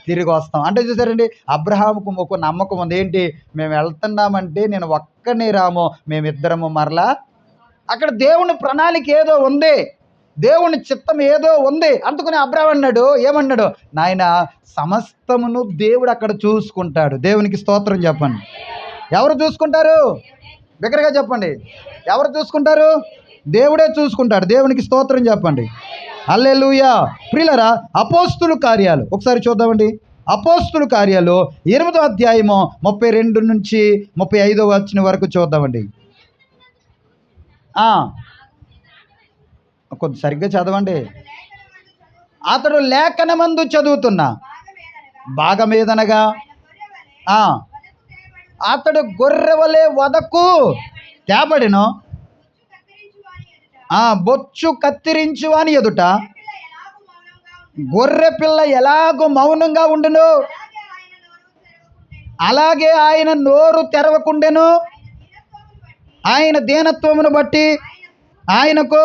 తిరిగి వస్తాం అంటే చూసారండి. అబ్రహాముకు ఒక నమ్మకం ఉంది. ఏంటి? మేము వెళ్తున్నామంటే నేను ఒక్కనే రాము, మేమిద్దరము మరలా. అక్కడ దేవుని ప్రణాళిక ఏదో ఉంది, దేవుని చిత్తం ఏదో ఉంది. అందుకని అబ్రహాం అన్నాడు, ఏమన్నాడు? నాయన సమస్తమును దేవుడు అక్కడ చూసుకుంటాడు. దేవునికి స్తోత్రం చెప్పండి. ఎవరు చూసుకుంటారు? బిగ్గరగా చెప్పండి. ఎవరు చూసుకుంటారు? దేవుడే చూసుకుంటాడు. దేవునికి స్తోత్రం చెప్పండి. హల్లెలూయా. ప్రియులారా అపోస్తుల కార్యాలు ఒకసారి చూద్దామండి. అపోస్తుల కార్యాలు 8వ అధ్యాయము 32 నుంచి 35వ వచనం వరకు చూద్దామండి. కొద్ది సరిగ్గా చదవండి. అతడు లేఖనమందు చదువుతున్న భాగమేదనగా అతడు గొర్రెవలే వదకు తేబడిను, బొచ్చు కత్తిరించు అని ఎదుట గొర్రె పిల్ల ఎలాగో మౌనంగా ఉండును అలాగే ఆయన నోరు తెరవకుండెను. ఆయన దీనత్వమును బట్టి ఆయనకు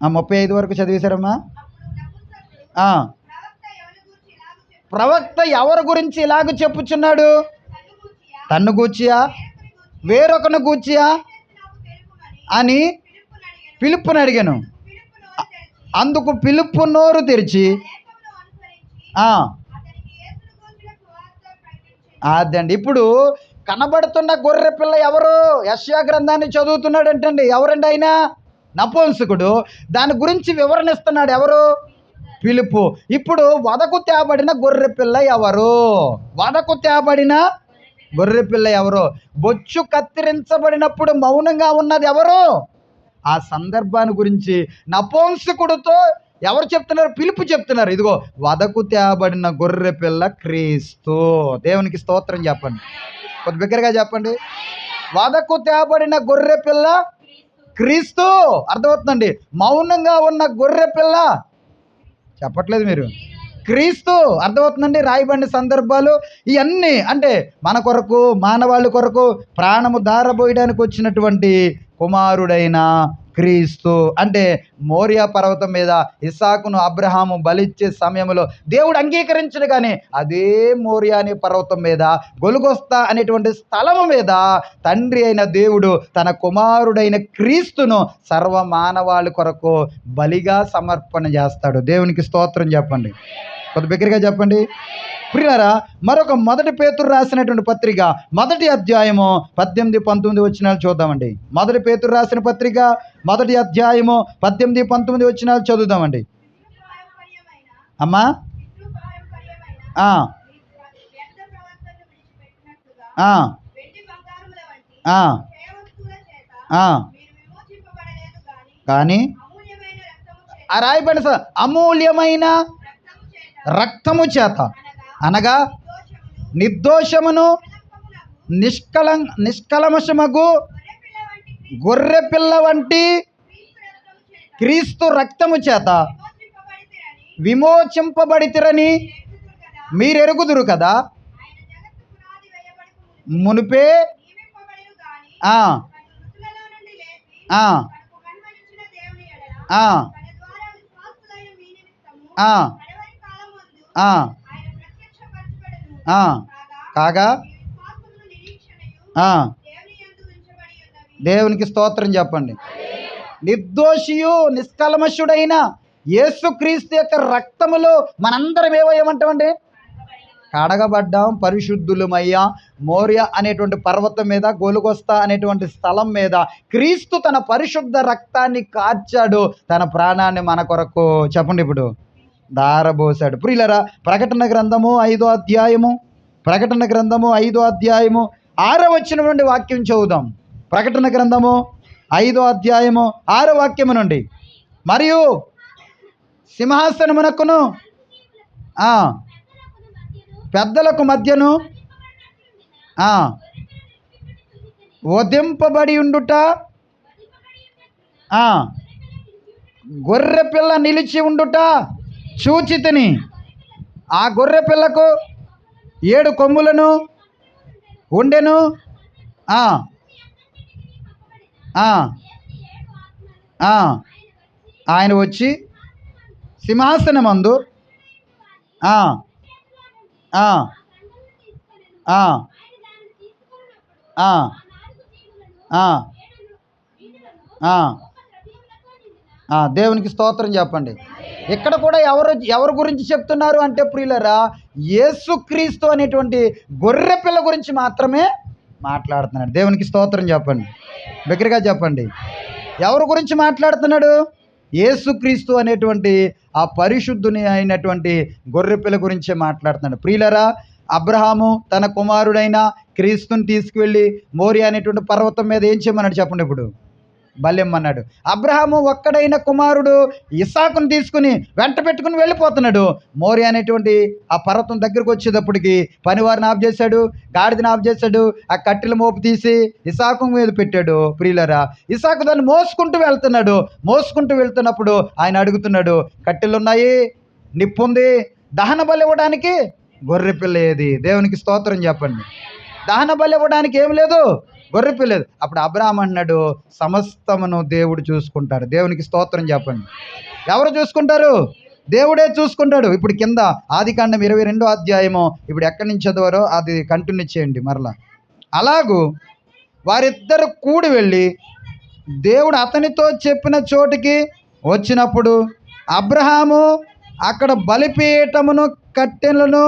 35 వరకు చదివేశారమ్మా. ప్రవక్త ఎవరి గురించి ఇలాగ చెప్పుచున్నాడు? తన్ను గూర్చియా వేరొకను గూర్చియా అని పిలుపుని అడిగాను. అందుకు పిలుపు నోరు తెరిచి అదండి. ఇప్పుడు కనబడుతున్న గొర్రె పిల్ల ఎవరు? యెషయా గ్రంథాన్ని చదువుతున్నాడు అంటండి. ఎవరండి ఆయన? నపుంసకుడు. దాని గురించి వివరణ ఇస్తున్నాడు. ఎవరు? పిలుపు. ఇప్పుడు వదకు తేబడిన గొర్రె పిల్ల ఎవరు? వదకు తేబడిన గొర్రె పిల్ల ఎవరు? బొచ్చు కత్తిరించబడినప్పుడు మౌనంగా ఉన్నది ఎవరు? ఆ సందర్భాన్ని గురించి నపుంసకుడితో ఎవరు చెప్తున్నారు? పిలుపు చెప్తున్నారు. ఇదిగో వదకు తేబడిన గొర్రె పిల్ల క్రీస్తు. దేవునికి స్తోత్రం చెప్పండి. కొద్ది బిగ్గరగా చెప్పండి. వదకు తేబడిన గొర్రె పిల్ల క్రీస్తు. అర్థమవుతుందండి. మౌనంగా ఉన్న గొర్రె పిల్ల చెప్పట్లేదు మీరు. క్రీస్తు. అర్థమవుతుందండి. రాయబడిన సందర్భాలు ఇవన్నీ అంటే మన కొరకు, మానవాళి కొరకు ప్రాణము దారబోయడానికి వచ్చినటువంటి కుమారుడైన క్రీస్తు. అంటే మోరియా పర్వతం మీద ఇస్సాకును అబ్రహాము బలిచ్చే సమయంలో దేవుడు అంగీకరించడు, కానీ అదే మోరియా అనే పర్వతం మీద గొల్గొస్తా అనేటువంటి స్థలము మీద తండ్రి అయిన దేవుడు తన కుమారుడైన క్రీస్తును సర్వ మానవాళి కొరకు బలిగా సమర్పణ చేస్తాడు. దేవునికి స్తోత్రం చెప్పండి. కొద్ది బిగ్గరగా చెప్పండి. ప్రియులారా మరొక 1 పేతురు రాసినటువంటి పత్రిక 1వ అధ్యాయము 18-19 వచనాలు చూద్దామండి. 1 పేతురు రాసిన పత్రిక 1వ అధ్యాయము 18-19 వచనాలు చదువుదామండి. అమ్మా కానీ ఆ రాయబడిన అమూల్యమైన రక్తము చేత అనగా నిర్దోషమును నిష్కలమశమగు గొర్రె పిల్ల వంటి క్రీస్తు రక్తము చేత విమోచింపబడితిరని మీరెరుగుదురు కదా. మునిపే ఆ ఆ ఆ ఆ ఆ ఆ కాగా దేవునికి స్తోత్రం చెప్పండి. నిర్దోషియు నిష్కల్మషుడైన యేసుక్రీస్తు యొక్క రక్తములో మనందరం ఏమయ్యామంటామండి? కడగబడ్డాం, పరిశుద్ధులమయ్యా. మోరియా అనేటువంటి పర్వతం మీద, గొలుగొస్తా అనేటువంటి స్థలం మీద క్రీస్తు తన పరిశుద్ధ రక్తాన్ని కార్చాడు. తన ప్రాణాన్ని మన కొరకు చెప్పండి ఇప్పుడు దారబోసాడు. ప్రియులరా, ప్రకటన గ్రంథము 5వ అధ్యాయము, ప్రకటన గ్రంథము 5వ అధ్యాయము 6వ వచనం నుండి వాక్యం చదువుదాం. ప్రకటన గ్రంథము 5వ అధ్యాయము 6వ వాక్యము నుండి. మరియు సింహాసనమునకును పెద్దలకు మధ్యను వధింపబడి ఉండుట, గొర్రె పిల్ల నిలిచి ఉండుట చూచితిని. ఆ గొర్రె పిల్లకు 7 కొమ్ములను ఉండెను. ఆయన వచ్చి సింహాసనమందు దేవునికి స్తోత్రం చెప్పండి. ఇక్కడ కూడా ఎవరి గురించి చెప్తున్నారు అంటే ప్రియులరా, యేసుక్రీస్తు అనేటువంటి గొర్రె పిల్ల గురించి మాత్రమే మాట్లాడుతున్నాడు. దేవునికి స్తోత్రం చెప్పండి, దగ్గరగా చెప్పండి. ఎవరి గురించి మాట్లాడుతున్నాడు? యేసుక్రీస్తు అనేటువంటి ఆ పరిశుద్ధుని అయినటువంటి గొర్రెపిల్ల గురించే మాట్లాడుతున్నాడు. ప్రియులరా, అబ్రహాము తన కుమారుడైన క్రీస్తుని తీసుకువెళ్ళి మోరియా అనేటువంటి పర్వతం మీద ఏం చేయమన్నాడు చెప్పండి? ఇప్పుడు బలెమ్మన్నాడు. అబ్రహాము ఒక్కడైన కుమారుడు ఇస్సాకును తీసుకుని వెంట పెట్టుకుని వెళ్ళిపోతున్నాడు. మోరియా అనేటువంటి ఆ పర్వతం దగ్గరకు వచ్చేటప్పటికి పనివారిని ఆఫ్ చేశాడు, గాడిదని ఆఫ్ చేశాడు, ఆ కట్టెల మోపు తీసి ఇస్సాకు మీద పెట్టాడు. ప్రియులరా, ఇస్సాకు దాన్ని మోసుకుంటూ వెళ్తున్నాడు. మోసుకుంటూ వెళ్తున్నప్పుడు ఆయన అడుగుతున్నాడు, కట్టెలు ఉన్నాయి, నిప్పు ఉంది, దహన బలి ఇవ్వడానికి గొర్రె పిల్ల ఏది? దేవునికి స్తోత్రం చెప్పండి. దహన బలి ఇవ్వడానికి ఏం లేదు, గొర్రె పిల్ల లేదు. అప్పుడు అబ్రహాం అన్నాడు, సమస్తమును దేవుడు చూసుకుంటాడు. దేవునికి స్తోత్రం చెప్పండి. ఎవరు చూసుకుంటారు? దేవుడే చూసుకుంటాడు. ఇప్పుడు కింద ఆదికాండం 22వ అధ్యాయము ఇప్పుడు ఎక్కడి నుంచి చదివారో అది కంటిన్యూ చేయండి మరలా. అలాగూ వారిద్దరు కూడి వెళ్ళి దేవుడు అతనితో చెప్పిన చోటికి వచ్చినప్పుడు అబ్రహాము అక్కడ బలిపీఠమును కట్టెలను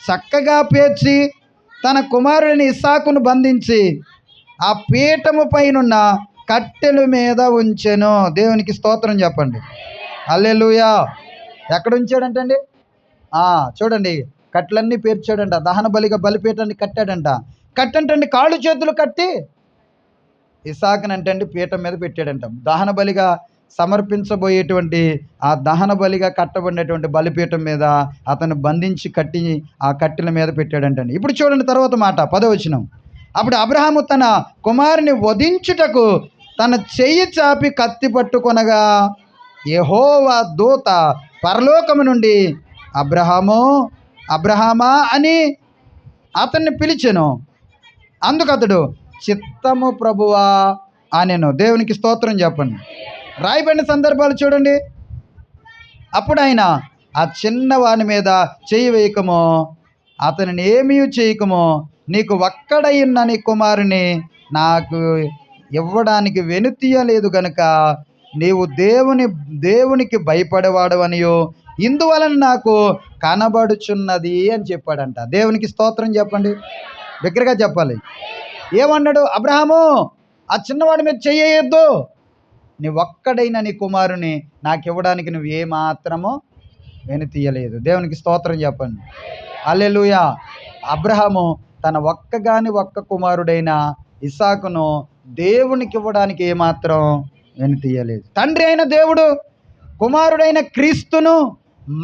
చక్కగా పేర్చి తన కుమారుడిని ఇస్సాకును బంధించి ఆ పీఠము పైనున్న కట్టెల మీద ఉంచెను. దేవునికి స్తోత్రం చెప్పండి. హల్లెలూయా. ఎక్కడ ఉంచాడంటండి? చూడండి, కట్టెలన్నీ పేర్చాడంట. దహన బలిగా బలిపీఠాన్ని కట్టాడంట. కట్టంటండి కాళ్ళు చేతులు కట్టి ఇస్సాకునంటండి పీఠం మీద పెట్టాడంట. దహన బలిగా సమర్పించబోయేటువంటి ఆ దహన బలిగా కట్టబడినటువంటి బలిపీఠం మీద అతను బంధించి కట్టి ఆ కట్టెల మీద పెట్టాడంటండి. ఇప్పుడు చూడండి తర్వాత మాట, 10వ వచనం. అప్పుడు అబ్రహాము తన కుమారుని వధించుటకు తన చెయ్యి చాపి కత్తి పట్టుకొనగా యెహోవా దూత పరలోకము నుండి అబ్రహాము, అబ్రహామా అని అతన్ని పిలిచెను. అందుకు అతడు చిత్తము ప్రభువా అనెను. దేవునికి స్తోత్రం చెప్పండి. రాయబడిన సందర్భాలు చూడండి. అప్పుడు ఆయన ఆ చిన్నవాని మీద చెయ్యి వేయకము, అతనిని ఏమీ చేయకము, నీకు ఒక్కడైన నీ కుమారుని నాకు ఇవ్వడానికి వెనుతీయలేదు గనుక నీవు దేవునికి భయపడేవాడవనియో ఇందువలన నాకు కనబడుచున్నది అని చెప్పాడంట. దేవునికి స్తోత్రం చెప్పండి, దగ్గరగా చెప్పాలి. ఏమన్నాడు? అబ్రహాము, ఆ చిన్నవాడి మీద చెయ్యొద్దు, నీ ఒక్కడైన నీ కుమారుని నాకు ఇవ్వడానికి నువ్వు ఏమాత్రమో వెనుతీయలేదు. దేవునికి స్తోత్రం చెప్పండి. హల్లెలూయా. అబ్రహాము తన ఒక్క కుమారుడైన ఇస్సాకును దేవునికి ఇవ్వడానికి ఏమాత్రం వెనుతీయలేదు. తండ్రి అయిన దేవుడు కుమారుడైన క్రీస్తును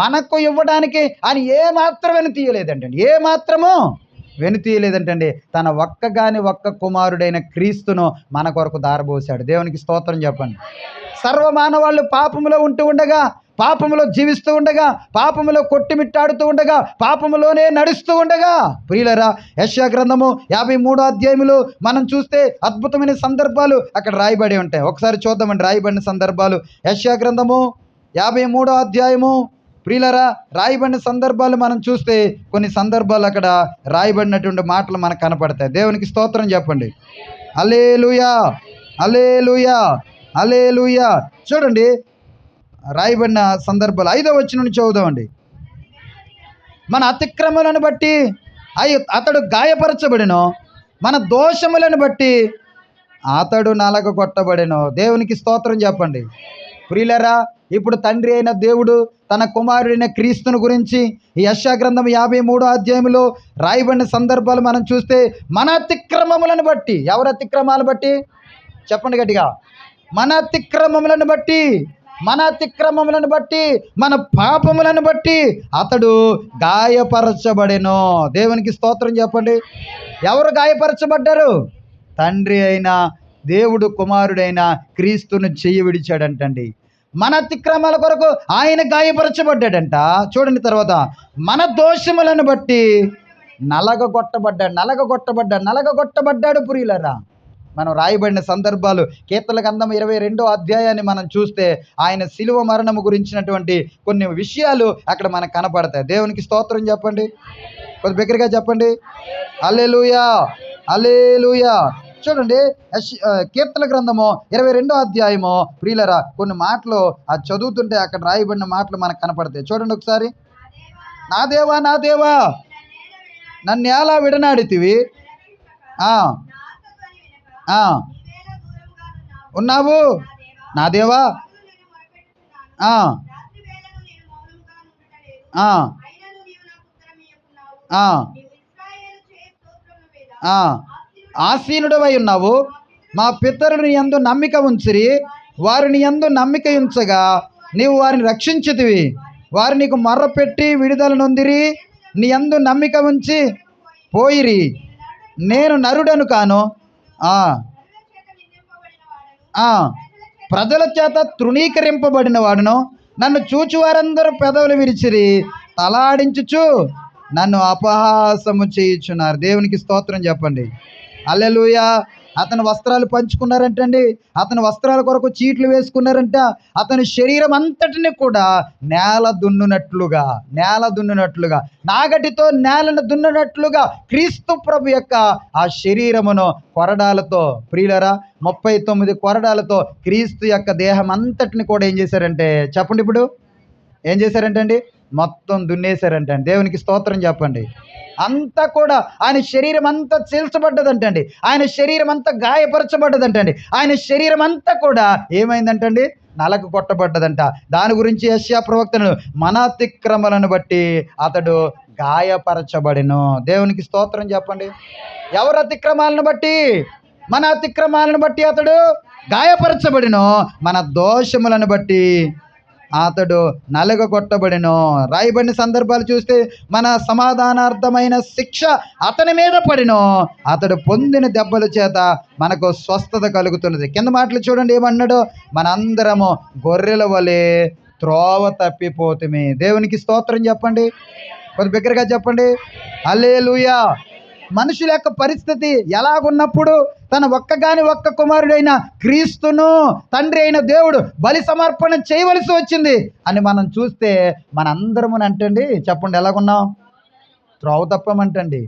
మనకు ఇవ్వడానికి ఆయన ఏమాత్రం వెనుతీయలేదండి. ఏమాత్రము వెనుతీయలేదంటండి. తన ఒక్క కుమారుడైన క్రీస్తును మన కొరకు దారబోసాడు. దేవునికి స్తోత్రం చెప్పండి. సర్వమానవాళ్ళు పాపములో ఉంటూ ఉండగా, పాపములో జీవిస్తూ ఉండగా, పాపములో కొట్టుమిట్టాడుతూ ఉండగా, పాపములోనే నడుస్తూ ఉండగా, ప్రియులరా, యెషయా గ్రంథము 53వ అధ్యాయములో మనం చూస్తే అద్భుతమైన సందర్భాలు అక్కడ రాయబడి ఉంటాయి. ఒకసారి చూద్దామండి రాయబడిన సందర్భాలు. యెషయా గ్రంథము 53వ అధ్యాయము, ప్రియులరా, రాయబడిన సందర్భాలు మనం చూస్తే కొన్ని సందర్భాలు అక్కడ రాయబడినటువంటి మాటలు మనకు కనపడతాయి. దేవునికి స్తోత్రం చెప్పండి. హల్లెలూయా, హల్లెలూయా, హల్లెలూయా. చూడండి రాయబడిన సందర్భాలు 5వ వచనం నుంచి చదువుదామండి. మన అతిక్రమలను బట్టి అతడు గాయపరచబడెను, మన దోషములను బట్టి అతడు నలగగొట్టబడెను. దేవునికి స్తోత్రం చెప్పండి. ప్రియులరా, ఇప్పుడు తండ్రి అయిన దేవుడు తన కుమారుడైన క్రీస్తుని గురించి ఈ యెషయా గ్రంథం 53వ అధ్యాయంలో రాయబడిన సందర్భాలు మనం చూస్తే మన అతిక్రమములను బట్టి, ఎవరి అతిక్రమాలను బట్టి చెప్పండి గట్టిగా, మన అతిక్రమములను బట్టి, మన అతిక్రమములను బట్టి, మన పాపములను బట్టి అతడు గాయపరచబడెను. దేవునికి స్తోత్రం చెప్పండి. ఎవరు గాయపరచబడ్డారు? తండ్రి అయిన దేవుడు కుమారుడైన క్రీస్తును చెయ్యి విడిచాడంటండి. మన అతిక్రమాల కొరకు ఆయన గాయపరచబడ్డాడంట. చూడండి తర్వాత, మన దోషములను బట్టి నలగగొట్టబడ్డాడు. ప్రియులరా, మనం రాయబడిన సందర్భాలు కీర్తనల గ్రంథం 22వ అధ్యాయాన్ని మనం చూస్తే ఆయన శిలువ మరణము గురించినటువంటి కొన్ని విషయాలు అక్కడ మనకు కనపడతాయి. దేవునికి స్తోత్రం చెప్పండి. కొద్ది బిగ్గరగా చెప్పండి. హల్లెలూయా, హల్లెలూయా. చూడండి కీర్తనల గ్రంథము 22వ అధ్యాయము, ప్రియులరా, కొన్ని మాటలు అది చదువుతుంటే అక్కడ రాయబడిన మాటలు మనకు కనపడతాయి. చూడండి ఒకసారి. నా దేవా, నా దేవా, నన్ను ఎలా విడనాడితివి, ఉన్నావు నా దేవా, ఆసీనుడవై ఉన్నావు. మా పితరులు నీ యందు నమ్మిక ఉంచిరి, వారిని యందు నమ్మిక ఉంచగా నీవు వారిని రక్షించితివి. వారు నీకు మొర్రపెట్టి విడుదల నొందిరి, నీ యందు నమ్మిక ఉంచి పోయిరి. నేను నరుడను కాను, ప్రజల చేత తృణీకరింపబడిన వాడును. నన్ను చూచువారందరూ పెదవులు విరిచిరి, తలాడించుచు నన్ను అపహాసము చేయుచున్నారు. దేవునికి స్తోత్రం చెప్పండి. హల్లెలూయా. అతని వస్త్రాలు పంచుకున్నారంటండి. అతని వస్త్రాల కొరకు చీట్లు వేసుకున్నారంట. అతని శరీరం అంతటిని కూడా నేల దున్నునట్లుగా నాగటితో నేలను దున్నునట్లుగా క్రీస్తు ప్రభు యొక్క ఆ శరీరమును కొరడాలతో, ప్రియులరా, 39 కొరడాలతో క్రీస్తు యొక్క దేహం అంతటిని కూడా ఏం చేశారంటే చెప్పండి, ఇప్పుడు ఏం చేశారంటండి, మొత్తం దున్నేశారంటండి. దేవునికి స్తోత్రం చెప్పండి. అంతా కూడా ఆయన శరీరం అంతా చీల్చబడ్డదంటండి. ఆయన శరీరం అంతా గాయపరచబడ్డదంటండి. ఆయన శరీరం అంతా కూడా ఏమైందంటండి, నలకు కొట్టబడ్డదంట. దాని గురించి యెషయా ప్రవక్తను మన అతిక్రమలను బట్టి అతడు గాయపరచబడెను. దేవునికి స్తోత్రం చెప్పండి. ఎవరి అతిక్రమాలను బట్టి? మన అతిక్రమాలను బట్టి అతడు గాయపరచబడెను, మన దోషములను బట్టి అతడు నలగగొట్టబడెను. రాయబడిన సందర్భాలు చూస్తే మన సమాధానార్థమైన శిక్ష అతని మీద పడిను, అతడు పొందిన దెబ్బల చేత మనకు స్వస్థత కలుగుతున్నది. కింద మాటలు చూడండి ఏమన్నాడో, మనందరము గొర్రెల వలె త్రోవ తప్పిపోతుమే. దేవునికి స్తోత్రం చెప్పండి. కొద్ది బిగ్గరగా చెప్పండి. హల్లెలూయా. మనుషుల యొక్క పరిస్థితి ఎలాగున్నప్పుడు తన ఒక్క కుమారుడైన క్రీస్తును తండ్రి అయిన దేవుడు బలి సమర్పణ చేయవలసి వచ్చింది అని మనం చూస్తే మనందరము అంటండి, చెప్పండి ఎలాగున్నాం? త్రోవ తప్పమంటండి.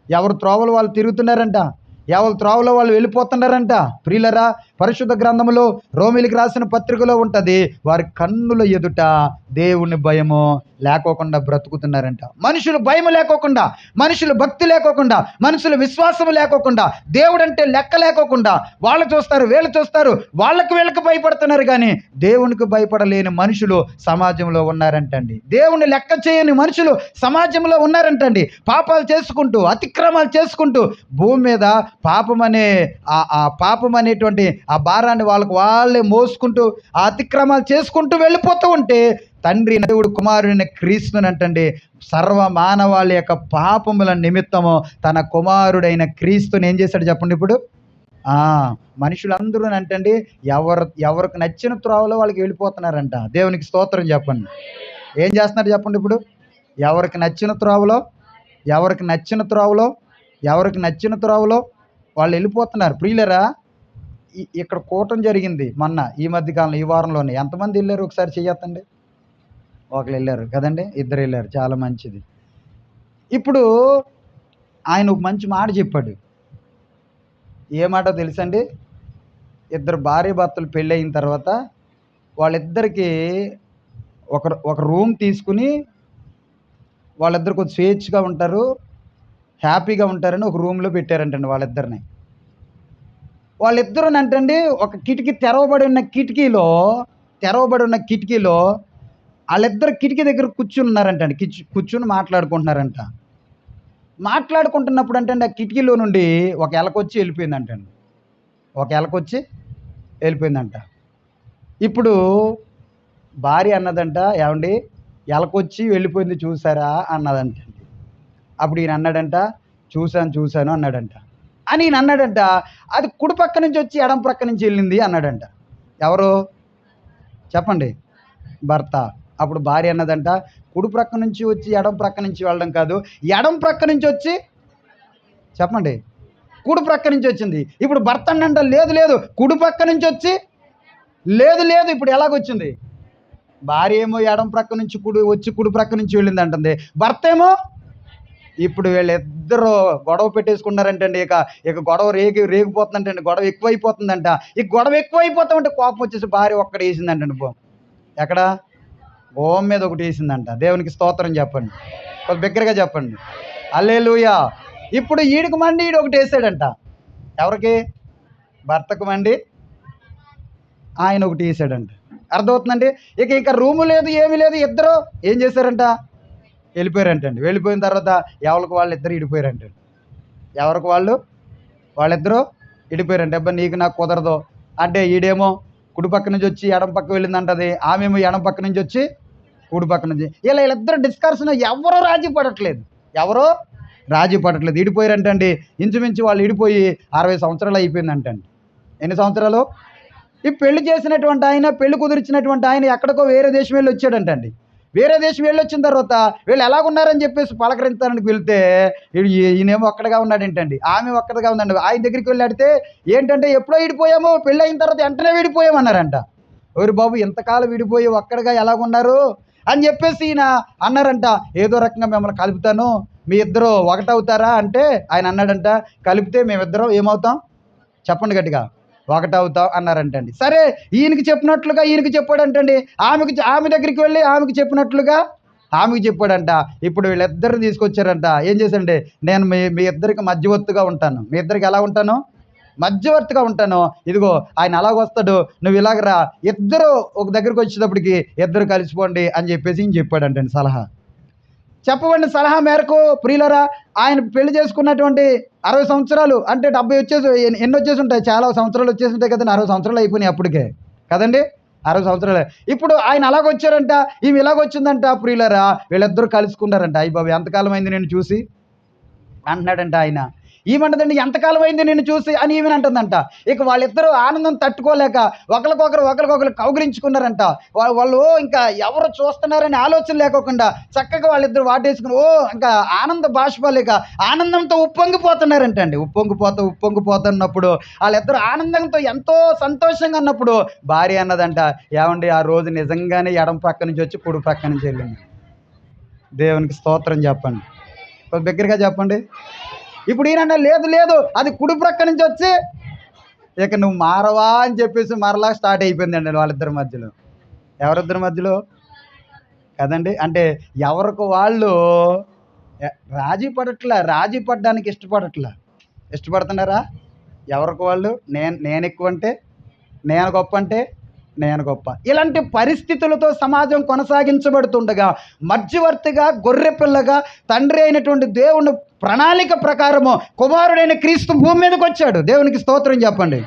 ఎవరు త్రోవలు వాళ్ళు తిరుగుతున్నారంట, ఎవరు త్రోవలో వాళ్ళు వెళ్ళిపోతున్నారంట. ప్రియులరా, పరిశుద్ధ గ్రంథములో రోమిలికి రాసిన పత్రికలో ఉంటుంది, వారి కన్నుల ఎదుట దేవుని భయము లేకోకుండా బ్రతుకుతున్నారంట. మనుషులు భయము లేకోకుండా, మనుషులు భక్తి లేకోకుండా, మనుషులు విశ్వాసము లేకోకుండా, దేవుడంటే లెక్క లేకోకుండా వాళ్ళు చూస్తారు, వీళ్ళు చూస్తారు, వీళ్ళకి భయపడుతున్నారు. కానీ దేవునికి భయపడలేని మనుషులు సమాజంలో ఉన్నారంటండి. దేవుని లెక్క చేయని మనుషులు సమాజంలో ఉన్నారంటండి. పాపాలు చేసుకుంటూ, అతిక్రమాలు చేసుకుంటూ భూమి మీద పాపం అనేటువంటి ఆ భారాన్ని వాళ్ళే మోసుకుంటూ ఆ అతిక్రమాలు చేసుకుంటూ వెళ్ళిపోతూ ఉంటే తండ్రి దేవుడు కుమారుడైన క్రీస్తునంటండి సర్వ మానవాళి యొక్క పాపముల నిమిత్తము తన కుమారుడైన క్రీస్తుని ఏం చేశాడు చెప్పండి ఇప్పుడు. మనుషులందరూ అంటండి ఎవరికి నచ్చిన త్రోవలో వాళ్ళకి వెళ్ళిపోతున్నారంట. దేవునికి స్తోత్రం చెప్పండి. ఏం చేస్తున్నారు చెప్పండి ఇప్పుడు. ఎవరికి నచ్చిన త్రోవలో వాళ్ళు వెళ్ళిపోతున్నారు. ప్రియులరా, ఇక్కడ కూటం జరిగింది మొన్న ఈ మధ్యకాలంలో, ఈ వారంలోనే. ఎంతమంది వెళ్ళారు ఒకసారి చెయ్యొద్దండి. ఒకరు వెళ్ళారు కదండి, ఇద్దరు వెళ్ళారు, చాలా మంచిది. ఇప్పుడు ఆయన ఒక మంచి మాట చెప్పాడు. ఏ మాట తెలుసండి? ఇద్దరు భార్య భర్తలు పెళ్ళి అయిన తర్వాత వాళ్ళిద్దరికి ఒక రూమ్ తీసుకుని వాళ్ళిద్దరు కొంచెం స్వేచ్ఛగా ఉంటారు, హ్యాపీగా ఉంటారని ఒక రూమ్లో పెట్టారంటండి వాళ్ళిద్దరిని. వాళ్ళిద్దరు అంటండి ఒక కిటికీ తెరవబడి ఉన్న కిటికీలో వాళ్ళిద్దరు కిటికీ దగ్గర కూర్చున్నారంటండి. కూర్చుని మాట్లాడుకుంటున్నారంట. మాట్లాడుకుంటున్నప్పుడు అంటండి ఆ కిటికీలో నుండి ఒక ఎలకొచ్చి వెళ్ళిపోయిందంట. ఇప్పుడు భార్య అన్నదంట, ఏమండి ఎలకొచ్చి వెళ్ళిపోయింది చూసారా అన్నదంటండి. అప్పుడు ఈయన అన్నాడంట, చూశాను అన్నాడంట. అని ఈయన అన్నాడంట, అది కుడి పక్క నుంచి వచ్చి ఎడం ప్రక్క నుంచి వెళ్ళింది అన్నాడంట. ఎవరు చెప్పండి? భర్త. అప్పుడు భార్య అన్నదంట, కుడి ప్రక్క నుంచి వచ్చి ఎడం ప్రక్క నుంచి వెళ్ళడం కాదు, ఎడం ప్రక్క నుంచి వచ్చి చెప్పండి కుడి ప్రక్క నుంచి వచ్చింది. ఇప్పుడు భర్త అన్నంట, లేదు కుడి పక్క నుంచి వచ్చి లేదు ఇప్పుడు ఎలాగొచ్చింది? భార్య ఏమో ఎడం ప్రక్క నుంచి కుడి ప్రక్క నుంచి వెళ్ళింది అంటుంది. భర్త ఏమో ఇప్పుడు వీళ్ళిద్దరూ గొడవ పెట్టేసుకున్నారంటండి. ఇక గొడవ రేగిపోతుందంటండి. గొడవ ఎక్కువైపోతుందంట. ఈ గొడవ ఎక్కువైపోతామంటే కోపం వచ్చేసి భార్య ఒక్కటి వేసిందంటండి. ఎక్కడ? భూమి మీద ఒకటి వేసిందంట. దేవునికి స్తోత్రం చెప్పండి, కొంచెం బిగ్గరగా చెప్పండి హల్లెలూయా. ఇప్పుడు ఈడికి మండి ఈడు ఒకటి వేసాడంట. ఎవరికి? భర్తకు మండి ఆయన ఒకటి వేసాడంట. అర్థమవుతుందండి? ఇక రూము లేదు, ఏమీ లేదు. ఇద్దరు ఏం చేశారంట? వెళ్ళిపోయారంటండి. వెళ్ళిపోయిన తర్వాత ఎవరికి వాళ్ళు ఇద్దరు ఇడిపోయారంటండి. వాళ్ళిద్దరూ ఇడిపోయారంట. అబ్బా నీకు నాకు కుదరదు అంటే ఈడేమో కుడి పక్క నుంచి వచ్చి ఎడం పక్క వెళ్ళిందంటది, ఆమెమో ఎడం పక్క నుంచి వచ్చి కుడి పక్క నుంచి. వీళ్ళిద్దరు డిస్కషన్, ఎవరో రాజీ పడట్లేదు. ఇడిపోయారంటండి. ఇంచుమించు వాళ్ళు ఇడిపోయి 60 సంవత్సరాలు అయిపోయిందంటండి. ఎన్ని సంవత్సరాలు? ఈ పెళ్లి చేసినటువంటి ఆయన, పెళ్లి కుదిర్చినటువంటి ఆయన ఎక్కడికో వేరే దేశం వెళ్ళి వచ్చాడంటండి. వేరే దేశం వెళ్ళి వచ్చిన తర్వాత వీళ్ళు ఎలాగున్నారని చెప్పేసి పలకరించడానికి వెళ్తే ఈయనేమో ఒక్కడగా ఉన్నాడు ఏంటండి, ఆమె ఒక్కడగా ఉందండి. ఆయన దగ్గరికి వెళ్ళి అడిగితే ఏంటంటే ఎప్పుడో విడిపోయాము, పెళ్ళి అయిన తర్వాత వెంటనే విడిపోయామన్నారంట. ఓరి బాబు, ఇంతకాలం విడిపోయి ఒక్కడగా ఎలాగున్నారు అని చెప్పేసి ఈయన అన్నారంట. ఏదో రకంగా మిమ్మల్ని కలుపుతాను, మీ ఇద్దరు ఒకటవుతారా అంటే ఆయన అన్నాడంట, కలిపితే మేమిద్దరం ఏమవుతాం చెప్పండి గట్టిగా, ఒకటవుతాం అన్నారంటండి. సరే, ఈయనకి చెప్పినట్లుగా ఈయనకి చెప్పాడంటండి. ఆమె దగ్గరికి వెళ్ళి ఆమెకి చెప్పినట్లుగా ఆమెకి చెప్పాడంట. ఇప్పుడు వీళ్ళిద్దరిని తీసుకొచ్చారంట. ఏం చేశాడంటే, నేను మీ ఇద్దరికి మధ్యవర్తిగా ఉంటాను. మీ ఇద్దరికి ఎలా ఉంటాను? మధ్యవర్తిగా ఉంటాను. ఇదిగో ఆయన అలాగొస్తాడు, నువ్వు ఇలాగరా, ఇద్దరు ఒక దగ్గరికి వచ్చేటప్పటికి ఇద్దరు కలిసిపోండి అని చెప్పేసి ఈయన చెప్పాడంటండి. చెప్పబడిన సలహా మేరకు ప్రియులరా, ఆయన పెళ్లి చేసుకున్నటువంటి 60 సంవత్సరాలు అంటే 70 ఎన్ని వచ్చేసి ఉంటాయి, చాలా సంవత్సరాలు వచ్చేసి ఉంటాయి కదండి. 60 సంవత్సరాలు అయిపోయినాయి అప్పటికే కదండి, 60 సంవత్సరాలు. ఇప్పుడు ఆయన అలాగొచ్చారంట, ఈమె ఇలాగొచ్చిందంట. ప్రియులరా, వీళ్ళిద్దరూ కలుసుకున్నారంట. అయ్య బాబు, ఎంతకాలం అయింది నేను చూసి అంటున్నాడంట ఆయన. ఈమంటదండి, ఎంతకాలం అయింది నేను చూసి అని ఈమెను అంటుందంట. ఇక వాళ్ళిద్దరూ ఆనందం తట్టుకోలేక ఒకరికొకరు కౌగిలించుకున్నారంట. వాళ్ళు ఇంకా ఎవరు చూస్తున్నారని ఆలోచన లేకోకుండా చక్కగా వాళ్ళిద్దరు వాటేసుకుని ఇంకా ఆనంద బాష్పాలేక ఆనందంతో ఉప్పొంగిపోతున్నారంటండి. ఉప్పొంగిపోతున్నప్పుడు వాళ్ళిద్దరు ఆనందంతో ఎంతో సంతోషంగా ఉన్నప్పుడు భార్య అన్నదంట, ఏమండి ఆ రోజు నిజంగానే ఎడం ప్రక్క నుంచి వచ్చి కుడి ప్రక్క నుంచి వెళ్ళింది. దేవునికి స్తోత్రం చెప్పండి, కొంచెం దగ్గరగా చెప్పండి. ఇప్పుడు ఈయన లేదు అది కుడి ప్రక్క నుంచి వచ్చి, ఇక నువ్వు మారవా అని చెప్పేసి మరలా స్టార్ట్ అయిపోయిందండి వాళ్ళిద్దరి మధ్యలో. ఎవరిద్దరి మధ్యలో కదండి, అంటే ఎవరికి వాళ్ళు రాజీ పడడానికి ఇష్టపడుతున్నారా? ఎవరికి వాళ్ళు నేను ఎక్కువ అంటే నేను గొప్ప అంటే నేను గొప్ప. ఇలాంటి పరిస్థితులతో సమాజం కొనసాగించబడుతుండగా మధ్యవర్తిగా గొర్రెపిల్లగా తండ్రి అయినటువంటి దేవుని ప్రణాళిక ప్రకారము కుమారుడైన క్రీస్తు భూమి మీదకి వచ్చాడు. దేవునికి స్తోత్రం చెప్పండి.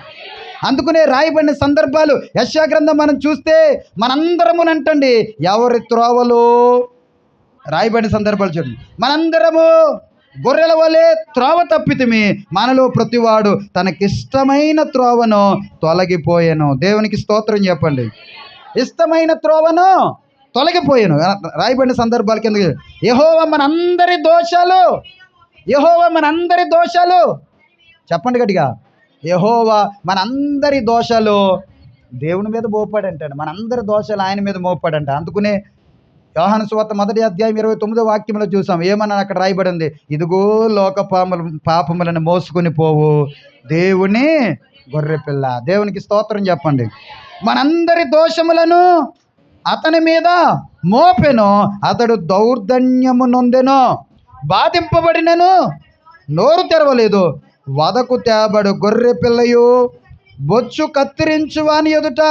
అందుకనే రాయబడిన సందర్భాలు యెషయా గ్రంథం మనం చూస్తే మనందరమునంటండి ఎవరి త్రోవలో రాయబడిన సందర్భాలు చూడండి. మనందరము గొర్రెల వలె త్రోవ తప్పితిమి, మనలో ప్రతివాడు తనకిష్టమైన త్రోవను తొలగిపోయాను. దేవునికి స్తోత్రం చెప్పండి. ఇష్టమైన త్రోవను తొలగిపోయాను. రాయబడిన సందర్భాల కింద యెహోవా మనందరి దోషాలు, యెహోవా మనందరి దోషాలు, చెప్పండి గట్టిగా, యెహోవా మనందరి దోషాలు దేవుని మీద మోపాడంటాడు. మనందరి దోషాలు ఆయన మీద మోపాడంట. అందుకునే యోహాను సువార్త 1వ అధ్యాయం 29వ వాక్యంలో చూసాం. ఏమన్నా అక్కడ రాయబడింది, ఇదిగో లోక పాపములను మోసుకొని పోవు దేవుని గొర్రెపిల్ల. దేవునికి స్తోత్రం చెప్పండి. మనందరి దోషములను అతని మీద మోపెను, అతడు దౌర్జన్యము నొందెను, బాధింపబడినను నోరు తెరవలేదు. వదకు తేబడు గొర్రె పిల్లయు బొచ్చు కత్తిరించు వాని ఎదుట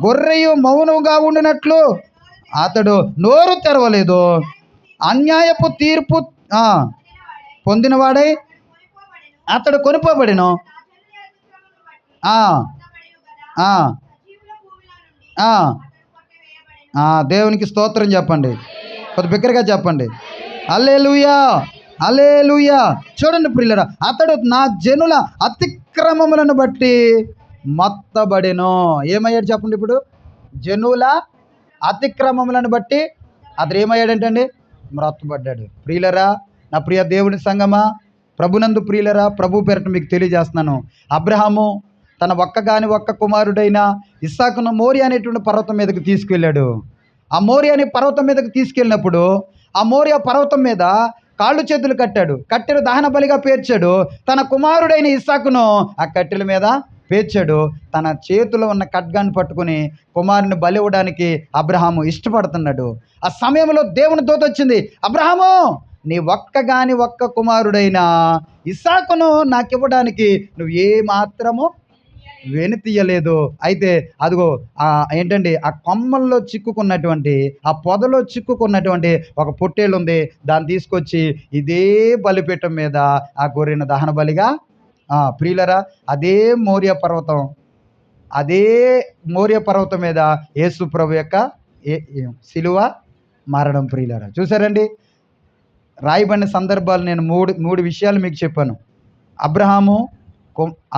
గొర్రెయు మౌనముగా ఉండినట్లు అతడు నోరు తెరవలేదు. అన్యాయపు తీర్పు పొందినవాడై అతడు కొనుపోబడిను. దేవునికి స్తోత్రం చెప్పండి. కొద్ది బిగ్గరగా చెప్పండి. హల్లెలూయా, హల్లెలూయా. చూడండి ప్రియులారా, అతడు నా జనుల అతిక్రమములను బట్టి మొత్తబడెను. ఏమయ్యాడు చెప్పండి. ఇప్పుడు జనుల అతిక్రమములను బట్టి అతడు ఏమయ్యాడంటండి? మ్రొత్తబడ్డాడు. ప్రియులరా, నా ప్రియ దేవుని సంగమా, ప్రభునందు ప్రియులరా, ప్రభు పేరట మీకు తెలియజేస్తున్నాను. అబ్రహాము తన ఒక్క కుమారుడైన ఇస్సాకును మోరియా అనేటువంటి పర్వతం మీదకి తీసుకెళ్ళాడు. ఆ మోరియా అనే పర్వతం మీదకి తీసుకెళ్ళినప్పుడు ఆ మోరియా పర్వతం మీద కాళ్ళు చేతులు కట్టాడు. కట్టెలు దహన బలిగా పేర్చాడు. తన కుమారుడైన ఇస్సాకును ఆ కట్టెల మీద పేర్చాడు. తన చేతిలో ఉన్న ఖడ్గాన్ని పట్టుకుని కుమారుని బలి ఇవ్వడానికి అబ్రహాము ఇష్టపడుతున్నాడు. ఆ సమయంలో దేవుని దూత వచ్చింది, అబ్రహాము నీ ఒక్క కుమారుడైన ఇస్సాకును నాకు ఇవ్వడానికి నువ్వు ఏ మాత్రము వెనుతీయలేదు. అయితే అదిగో ఏంటండి, ఆ కొమ్మల్లో చిక్కుకున్నటువంటి, ఆ పొదలో చిక్కుకున్నటువంటి ఒక పొట్టేలు ఉంది. దాన్ని తీసుకొచ్చి ఇదే బలిపీఠం మీద ఆ గొర్రెను దహన బలిగా, ప్రియులరా, అదే మోరియా పర్వతం మీద యేసు ప్రభు యొక్క శిలువ మరణం. ప్రియులరా, చూసారండి. రాయబడిన సందర్భాలు నేను మూడు విషయాలు మీకు చెప్పాను.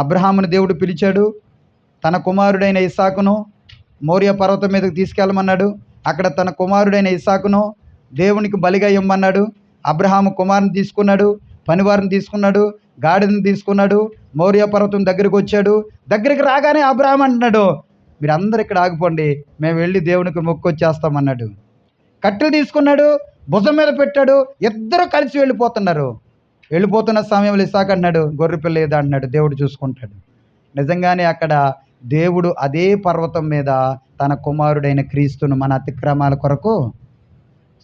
అబ్రహామును దేవుడు పిలిచాడు. తన కుమారుడైన ఇస్సాకును మోరియా పర్వతం మీదకి తీసుకెళ్ళమన్నాడు. అక్కడ తన కుమారుడైన ఇస్సాకును దేవునికి బలిగా ఇమ్మన్నాడు. అబ్రహాము కుమారుని తీసుకున్నాడు, పనివారిని తీసుకున్నాడు, గాడిదని తీసుకున్నాడు. మోరియా పర్వతం దగ్గరికి వచ్చాడు. దగ్గరికి రాగానే అబ్రహాం అంటున్నాడు, మీరు అందరు ఇక్కడ ఆగిపోండి, మేము వెళ్ళి దేవునికి మొక్కొచ్చేస్తామన్నాడు. కట్టెలు తీసుకున్నాడు, భుజం మీద పెట్టాడు. ఇద్దరు కలిసి వెళ్ళిపోతున్న సమయంలో ఇస్సాకు అన్నాడు, గొర్రె పిల్ల ఏదా అన్నాడు. దేవుడు చూసుకుంటాడు. నిజంగానే అక్కడ దేవుడు అదే పర్వతం మీద తన కుమారుడైన క్రీస్తును మన అతిక్రమాల కొరకు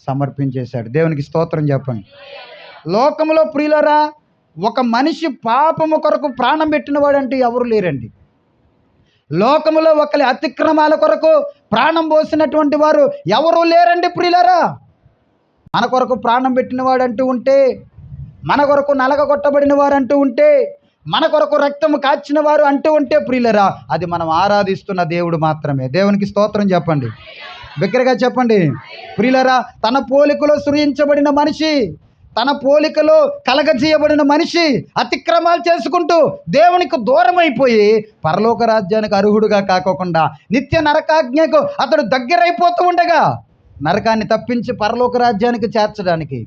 సమర్పించేశాడు. దేవునికి స్తోత్రం చెప్పండి. లోకంలో ప్రియులరా, ఒక మనిషి పాపము కొరకు ప్రాణం పెట్టిన వాడంటే ఎవరు లేరండి. లోకములో ఒకరి అతిక్రమాల కొరకు ప్రాణం పోసినటువంటి వారు ఎవరూ లేరండి ప్రియులరా. మన కొరకు ప్రాణం పెట్టిన వాడంటూ ఉంటే, మన కొరకు నలగగొట్టబడిన వారు అంటూ ఉంటే, మన కొరకు రక్తము కాచిన వారు అంటూ ఉంటే ప్రియులరా, అది మనం ఆరాధిస్తున్న దేవుడు మాత్రమే. దేవునికి స్తోత్రం చెప్పండి. బిగ్గరగా చెప్పండి. ప్రియులరా, తన పోలికలో సృజించబడిన మనిషి, తన పోలికలో కలగజేయబడిన మనిషి అతిక్రమాలు చేసుకుంటూ దేవునికి దూరం అయిపోయి పరలోక రాజ్యానికి అర్హుడుగా కాకోకుండా నిత్య నరకాజ్ఞకు అతడు దగ్గరైపోతూ ఉండగా, నరకాన్ని తప్పించి పరలోక రాజ్యానికి చేర్చడానికి,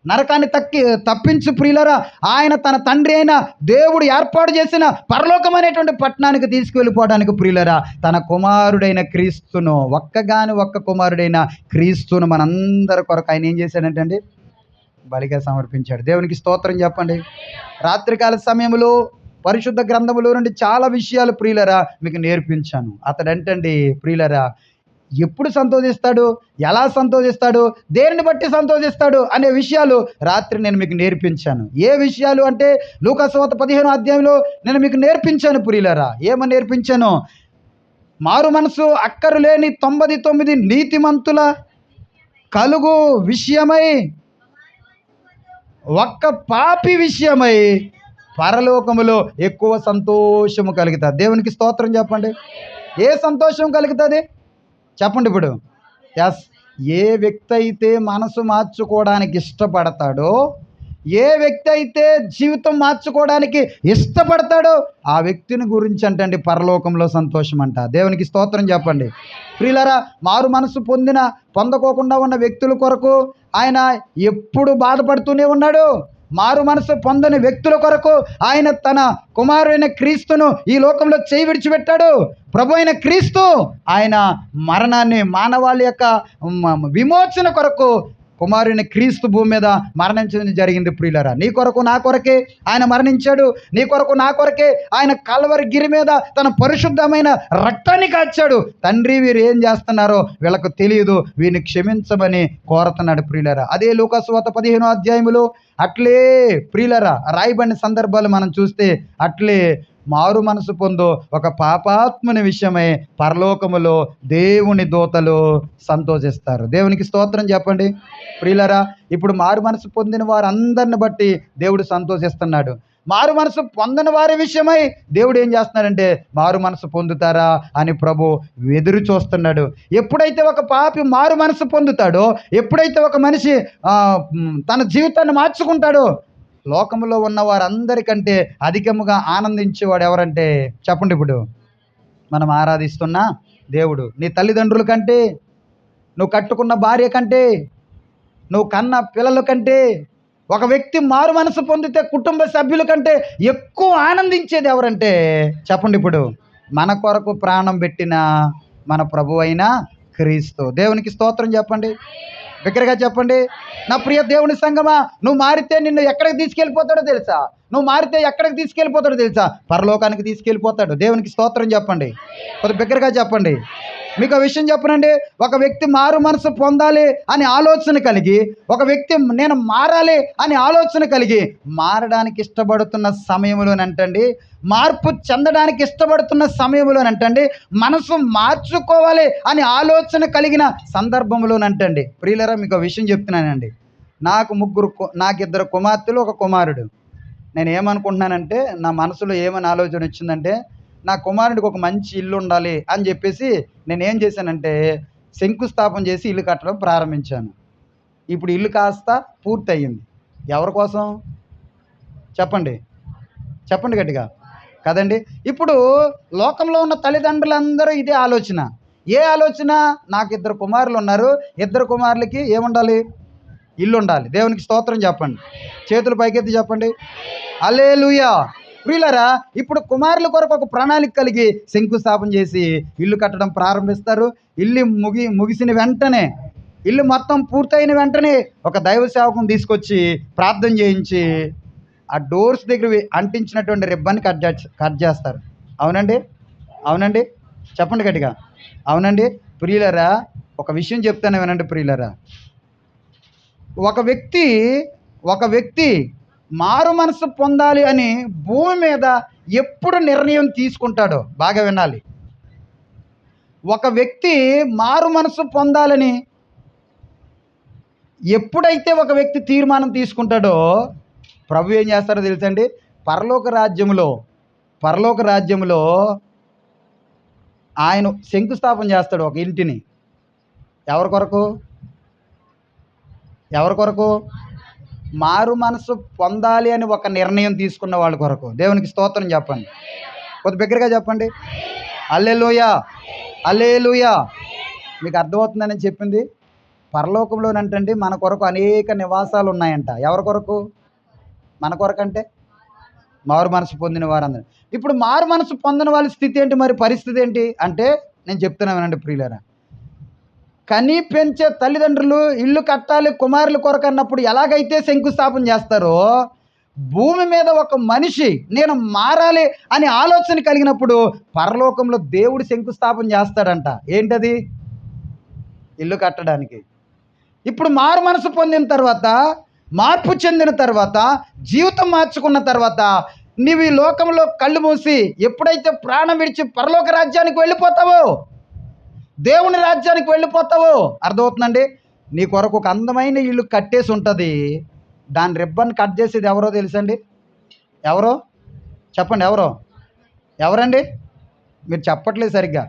నరకాన్ని తప్పించి ప్రియులరా, ఆయన తన తండ్రి అయిన దేవుడు ఏర్పాటు చేసిన పరలోకం అనేటువంటి పట్టణానికి తీసుకువెళ్ళిపోవడానికి ప్రియులరా, తన కుమారుడైన క్రీస్తును, ఒక్క కుమారుడైన క్రీస్తును మనందరి కొరకు ఆయన ఏం చేశాడంటే బలిగా సమర్పించాడు. దేవునికి స్తోత్రం చెప్పండి. రాత్రికాల సమయంలో పరిశుద్ధ గ్రంథములో నుండి చాలా విషయాలు ప్రియులరా మీకు నేర్పించాను. అతడంటండి ప్రియులరా, ఎప్పుడు సంతోషిస్తాడు, ఎలా సంతోషిస్తాడు, దేనిని బట్టి సంతోషిస్తాడు అనే విషయాలు రాత్రి నేను మీకు నేర్పించాను. ఏ విషయాలు అంటే లూకా సువార్త 15వ అధ్యాయంలో నేను మీకు నేర్పించాను ప్రియులరా. ఏమని నేర్పించాను? మారు మనసు అక్కరు లేని 99 నీతిమంతుల కలుగు విషయమై ఒక్క పాపి విషయమై పరలోకములో ఎక్కువ సంతోషము కలుగుతుంది. దేవునికి స్తోత్రం చెప్పండి. ఏ సంతోషం కలుగుతుంది చెప్పండి ఇప్పుడు? ఎస్, ఏ వ్యక్తి అయితే మనసు మార్చుకోవడానికి ఇష్టపడతాడో, ఏ వ్యక్తి అయితే జీవితం మార్చుకోవడానికి ఇష్టపడతాడో ఆ వ్యక్తిని గురించి అంటండి పరలోకంలో సంతోషం అంట. దేవునికి స్తోత్రం చెప్పండి. ప్రియులారా, మారు మనసు పొందకోకుండా ఉన్న వ్యక్తుల కొరకు ఆయన ఎప్పుడు బాధపడుతూనే ఉన్నాడు. మారు మనసు పొందని వ్యక్తుల కొరకు ఆయన తన కుమారుడైన క్రీస్తును ఈ లోకంలో చేయి విడిచిపెట్టాడు. ప్రభు అయిన క్రీస్తు ఆయన మరణాన్ని, మానవాళి యొక్క విమోచన కొరకు కుమారుని క్రీస్తు భూమి మీద మరణించడం జరిగింది. ప్రియులారా, నీ కొరకు నా కొరకే ఆయన మరణించాడు. నీ కొరకు నా కొరకే ఆయన కల్వరి గిరి మీద తన పరిశుద్ధమైన రక్తాన్ని కాచాడు. తండ్రి, వీరు ఏం చేస్తున్నారో వీళ్ళకు తెలియదు, వీరిని క్షమించమని కోరుతున్నాడు. ప్రియులారా, అదే లూకాసు వార్త 15వ అధ్యాయములో అట్లే ప్రియులారా రాయబడిన సందర్భాలు మనం చూస్తే అట్లే మారు మనసు పొందు ఒక పాపాత్ముని విషయమై పరలోకములో దేవుని దూతలు సంతోషిస్తారు. దేవునికి స్తోత్రం చెప్పండి. ప్రియులారా, ఇప్పుడు మారు మనసు పొందిన వారందరిని బట్టి దేవుడు సంతోషిస్తున్నాడు. మారు మనసు పొందని వారి విషయమై దేవుడు ఏం చేస్తున్నాడంటే మారు మనసు పొందుతారా అని ప్రభు ఎదురు చూస్తున్నాడు. ఎప్పుడైతే ఒక పాపి మారు మనసు పొందుతాడో, ఎప్పుడైతే ఒక మనిషి తన జీవితాన్ని మార్చుకుంటాడో, లోకంలో ఉన్న వారందరికంటే అధికముగా ఆనందించేవాడు ఎవరంటే చెప్పండి ఇప్పుడు? మనం ఆరాధిస్తున్న దేవుడు. నీ తల్లిదండ్రుల కంటే, నువ్వు కట్టుకున్న భార్య కంటే, నువ్వు కన్న పిల్లల కంటే, ఒక వ్యక్తి మారు మనసు పొందితే కుటుంబ సభ్యుల కంటే ఎక్కువ ఆనందించేది ఎవరంటే చెప్పండి ఇప్పుడు? మన కొరకు ప్రాణం పెట్టిన మన ప్రభు అయిన క్రీస్తు. దేవునికి స్తోత్రం చెప్పండి. బిగ్గరగా చెప్పండి. నా ప్రియ దేవుని సంగమా, నువ్వు మారితే నిన్ను ఎక్కడికి తీసుకెళ్ళిపోతాడో తెలుసా? నువ్వు మారితే ఎక్కడికి తీసుకెళ్ళిపోతాడో తెలుసా? పరలోకానికి తీసుకెళ్ళిపోతాడు. దేవునికి స్తోత్రం చెప్పండి. కొద్ది బిగ్గరగా చెప్పండి. మీకు ఆ విషయం చెప్పనండి. ఒక వ్యక్తి మారు మనసు పొందాలి అని ఆలోచన కలిగి, ఒక వ్యక్తి నేను మారాలి అని ఆలోచన కలిగి మారడానికి ఇష్టపడుతున్న సమయంలోనంటండి, మార్పు చెందడానికి ఇష్టపడుతున్న సమయంలోనంటండి, మనసు మార్చుకోవాలి అని ఆలోచన కలిగిన సందర్భంలోనంటండి. ప్రియులరా, మీకు ఆ విషయం చెప్తున్నానండి. నాకు 2 కుమార్తెలు, 1 కుమారుడు. నేను ఏమనుకుంటున్నానంటే, నా మనసులో ఏమని ఆలోచన వచ్చిందంటే, నా కుమారుడికి ఒక మంచి ఇల్లు ఉండాలి అని చెప్పేసి నేనేం చేశానంటే శంకుస్థాపన చేసి ఇల్లు కట్టడం ప్రారంభించాను. ఇప్పుడు ఇల్లు కాస్త పూర్తి అయ్యింది. ఎవరి కోసం చెప్పండి? చెప్పండి గట్టిగా. కదండి. ఇప్పుడు లోకంలో ఉన్న తల్లిదండ్రులందరూ ఇదే ఆలోచన. ఏ ఆలోచన? నాకు 2 కుమారులు ఉన్నారు, 2 కుమారులకి ఏముండాలి? ఇల్లు ఉండాలి. దేవునికి స్తోత్రం చెప్పండి. చేతులు పైకెత్తి చెప్పండి. హల్లెలూయా. ప్రియులారా, ఇప్పుడు కుమారుల కొరకు ఒక ప్రణాళిక కలిగి శంకుస్థాపన చేసి ఇల్లు కట్టడం ప్రారంభిస్తారు. ఇల్లు ముగిసిన వెంటనే, ఇల్లు మొత్తం పూర్తయిన వెంటనే ఒక దైవ సేవకుని తీసుకొచ్చి ప్రార్థన చేయించి ఆ డోర్స్ దగ్గర అంటించినటువంటి రిబ్బన్ కట్ చేస్తారు. అవునండి? అవునండి? చెప్పండి గట్టిగా. అవునండి. ప్రియులారా, ఒక విషయం చెప్తాను వినండి. ప్రియులారా, ఒక వ్యక్తి మారు మనసు పొందాలి అని భూమి మీద ఎప్పుడు నిర్ణయం తీసుకుంటాడో బాగా వినాలి. ఒక వ్యక్తి మారు మనసు పొందాలని ఎప్పుడైతే ఒక వ్యక్తి తీర్మానం తీసుకుంటాడో ప్రభు ఏం చేస్తారో తెలుసండి? పరలోక రాజ్యంలో ఆయన శంకుస్థాపన చేస్తాడు ఒక ఇంటిని. ఎవరి కొరకు? మారు మనసు పొందాలి అని ఒక నిర్ణయం తీసుకున్న వాళ్ళ కొరకు. దేవునికి స్తోత్రం చెప్పండి. కొద్ది బిగ్గరగా చెప్పండి. హల్లెలూయా, హల్లెలూయా. మీకు అర్థమవుతుందని చెప్పింది? పరలోకంలోనంటండి మన కొరకు అనేక నివాసాలు ఉన్నాయంట. ఎవరి కొరకు? మన కొరకు అంటే మారు మనసు పొందిన వారందరూ. ఇప్పుడు మారు మనసు పొందిన వాళ్ళ స్థితి ఏంటి, మరి పరిస్థితి ఏంటి అంటే నేను చెప్తున్నా వినండి ప్రియులారా. కని పెంచే తల్లిదండ్రులు ఇల్లు కట్టాలి కుమారుల కొరకు అన్నప్పుడు ఎలాగైతే శంకుస్థాపన చేస్తారో, భూమి మీద ఒక మనిషి నేను మారాలి అని ఆలోచన కలిగినప్పుడు పరలోకంలో దేవుడు శంకుస్థాపన చేస్తాడంట. ఏంటది? ఇల్లు కట్టడానికి. ఇప్పుడు మారు మనసు పొందిన తర్వాత, మార్పు చెందిన తర్వాత, జీవితం మార్చుకున్న తర్వాత నీవు ఈ లోకంలో కళ్ళు మూసి ఎప్పుడైతే ప్రాణం విడిచి పరలోక రాజ్యానికి వెళ్ళిపోతావో, దేవుని రాజ్యానికి వెళ్ళిపోతావో, అర్థమవుతుందండి? నీ కొరకు ఒక అందమైన ఇల్లు కట్టేసి ఉంటుంది. దాని రిబ్బన్ కట్ చేసేది ఎవరో తెలుసండి? ఎవరో? చెప్పండి ఎవరండి? మీరు చెప్పట్లేదు సరిగ్గా.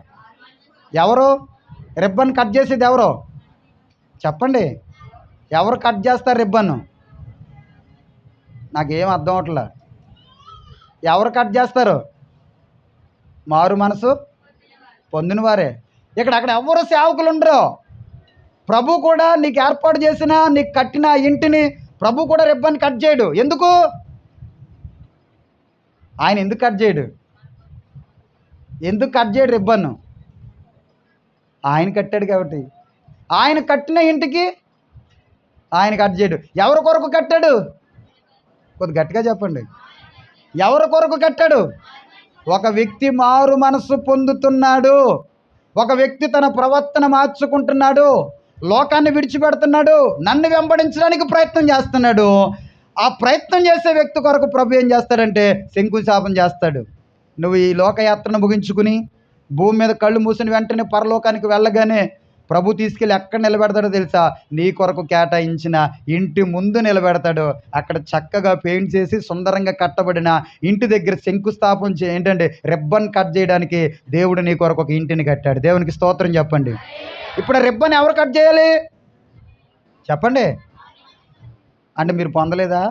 ఎవరు రిబ్బన్ కట్ చేసేది? ఎవరు చెప్పండి? ఎవరు కట్ చేస్తారు రిబ్బన్? నాకేం అర్థం అవట్లా. ఎవరు కట్ చేస్తారు? మారు మనసు పొందిన వారే. అక్కడ ఎవరు సేవకులు ఉండరు. ప్రభు కూడా నీకు ఏర్పాటు చేసిన, నీకు కట్టిన ఇంటిని ప్రభు కూడా రిబ్బన్ కట్ చేయడు. ఎందుకు? ఆయన ఎందుకు కట్ చేయడు? ఎందుకు కట్ చేయడు రిబ్బన్? ఆయన కట్టాడు కాబట్టి. ఆయన కట్టిన ఇంటికి ఆయన కట్ చేయడు. ఎవరి కొరకు కట్టాడు? కొద్ది గట్టిగా చెప్పండి. ఎవరి కొరకు కట్టాడు? ఒక వ్యక్తి మారు మనస్సు పొందుతున్నాడు. ఒక వ్యక్తి తన ప్రవర్తన మార్చుకుంటున్నాడు. లోకాన్ని విడిచిపెడుతున్నాడు. నన్ను వెంబడించడానికి ప్రయత్నం చేస్తున్నాడు. ఆ ప్రయత్నం చేసే వ్యక్తి కొరకు ప్రభు ఏం చేస్తాడంటే శంకుస్థాపన చేస్తాడు. నువ్వు ఈ లోకయాత్రను ముగించుకుని భూమి మీద కళ్ళు మూసిన వెంటనే పరలోకానికి వెళ్ళగానే ప్రభు తీసుకెళ్ళి ఎక్కడ నిలబెడతాడో తెలుసా? నీ కొరకు కేటాయించిన ఇంటి ముందు నిలబెడతాడు. అక్కడ చక్కగా పెయింట్ చేసి సుందరంగా కట్టబడిన ఇంటి దగ్గర శంకుస్థాపన ఏంటంటే రిబ్బన్ కట్ చేయడానికి దేవుడు నీ కొరకు ఒక ఇంటిని కట్టాడు. దేవునికి స్తోత్రం చెప్పండి. ఇప్పుడు రిబ్బన్ ఎవరు కట్ చేయాలి చెప్పండి? అంటే మీరు పొందలేదా?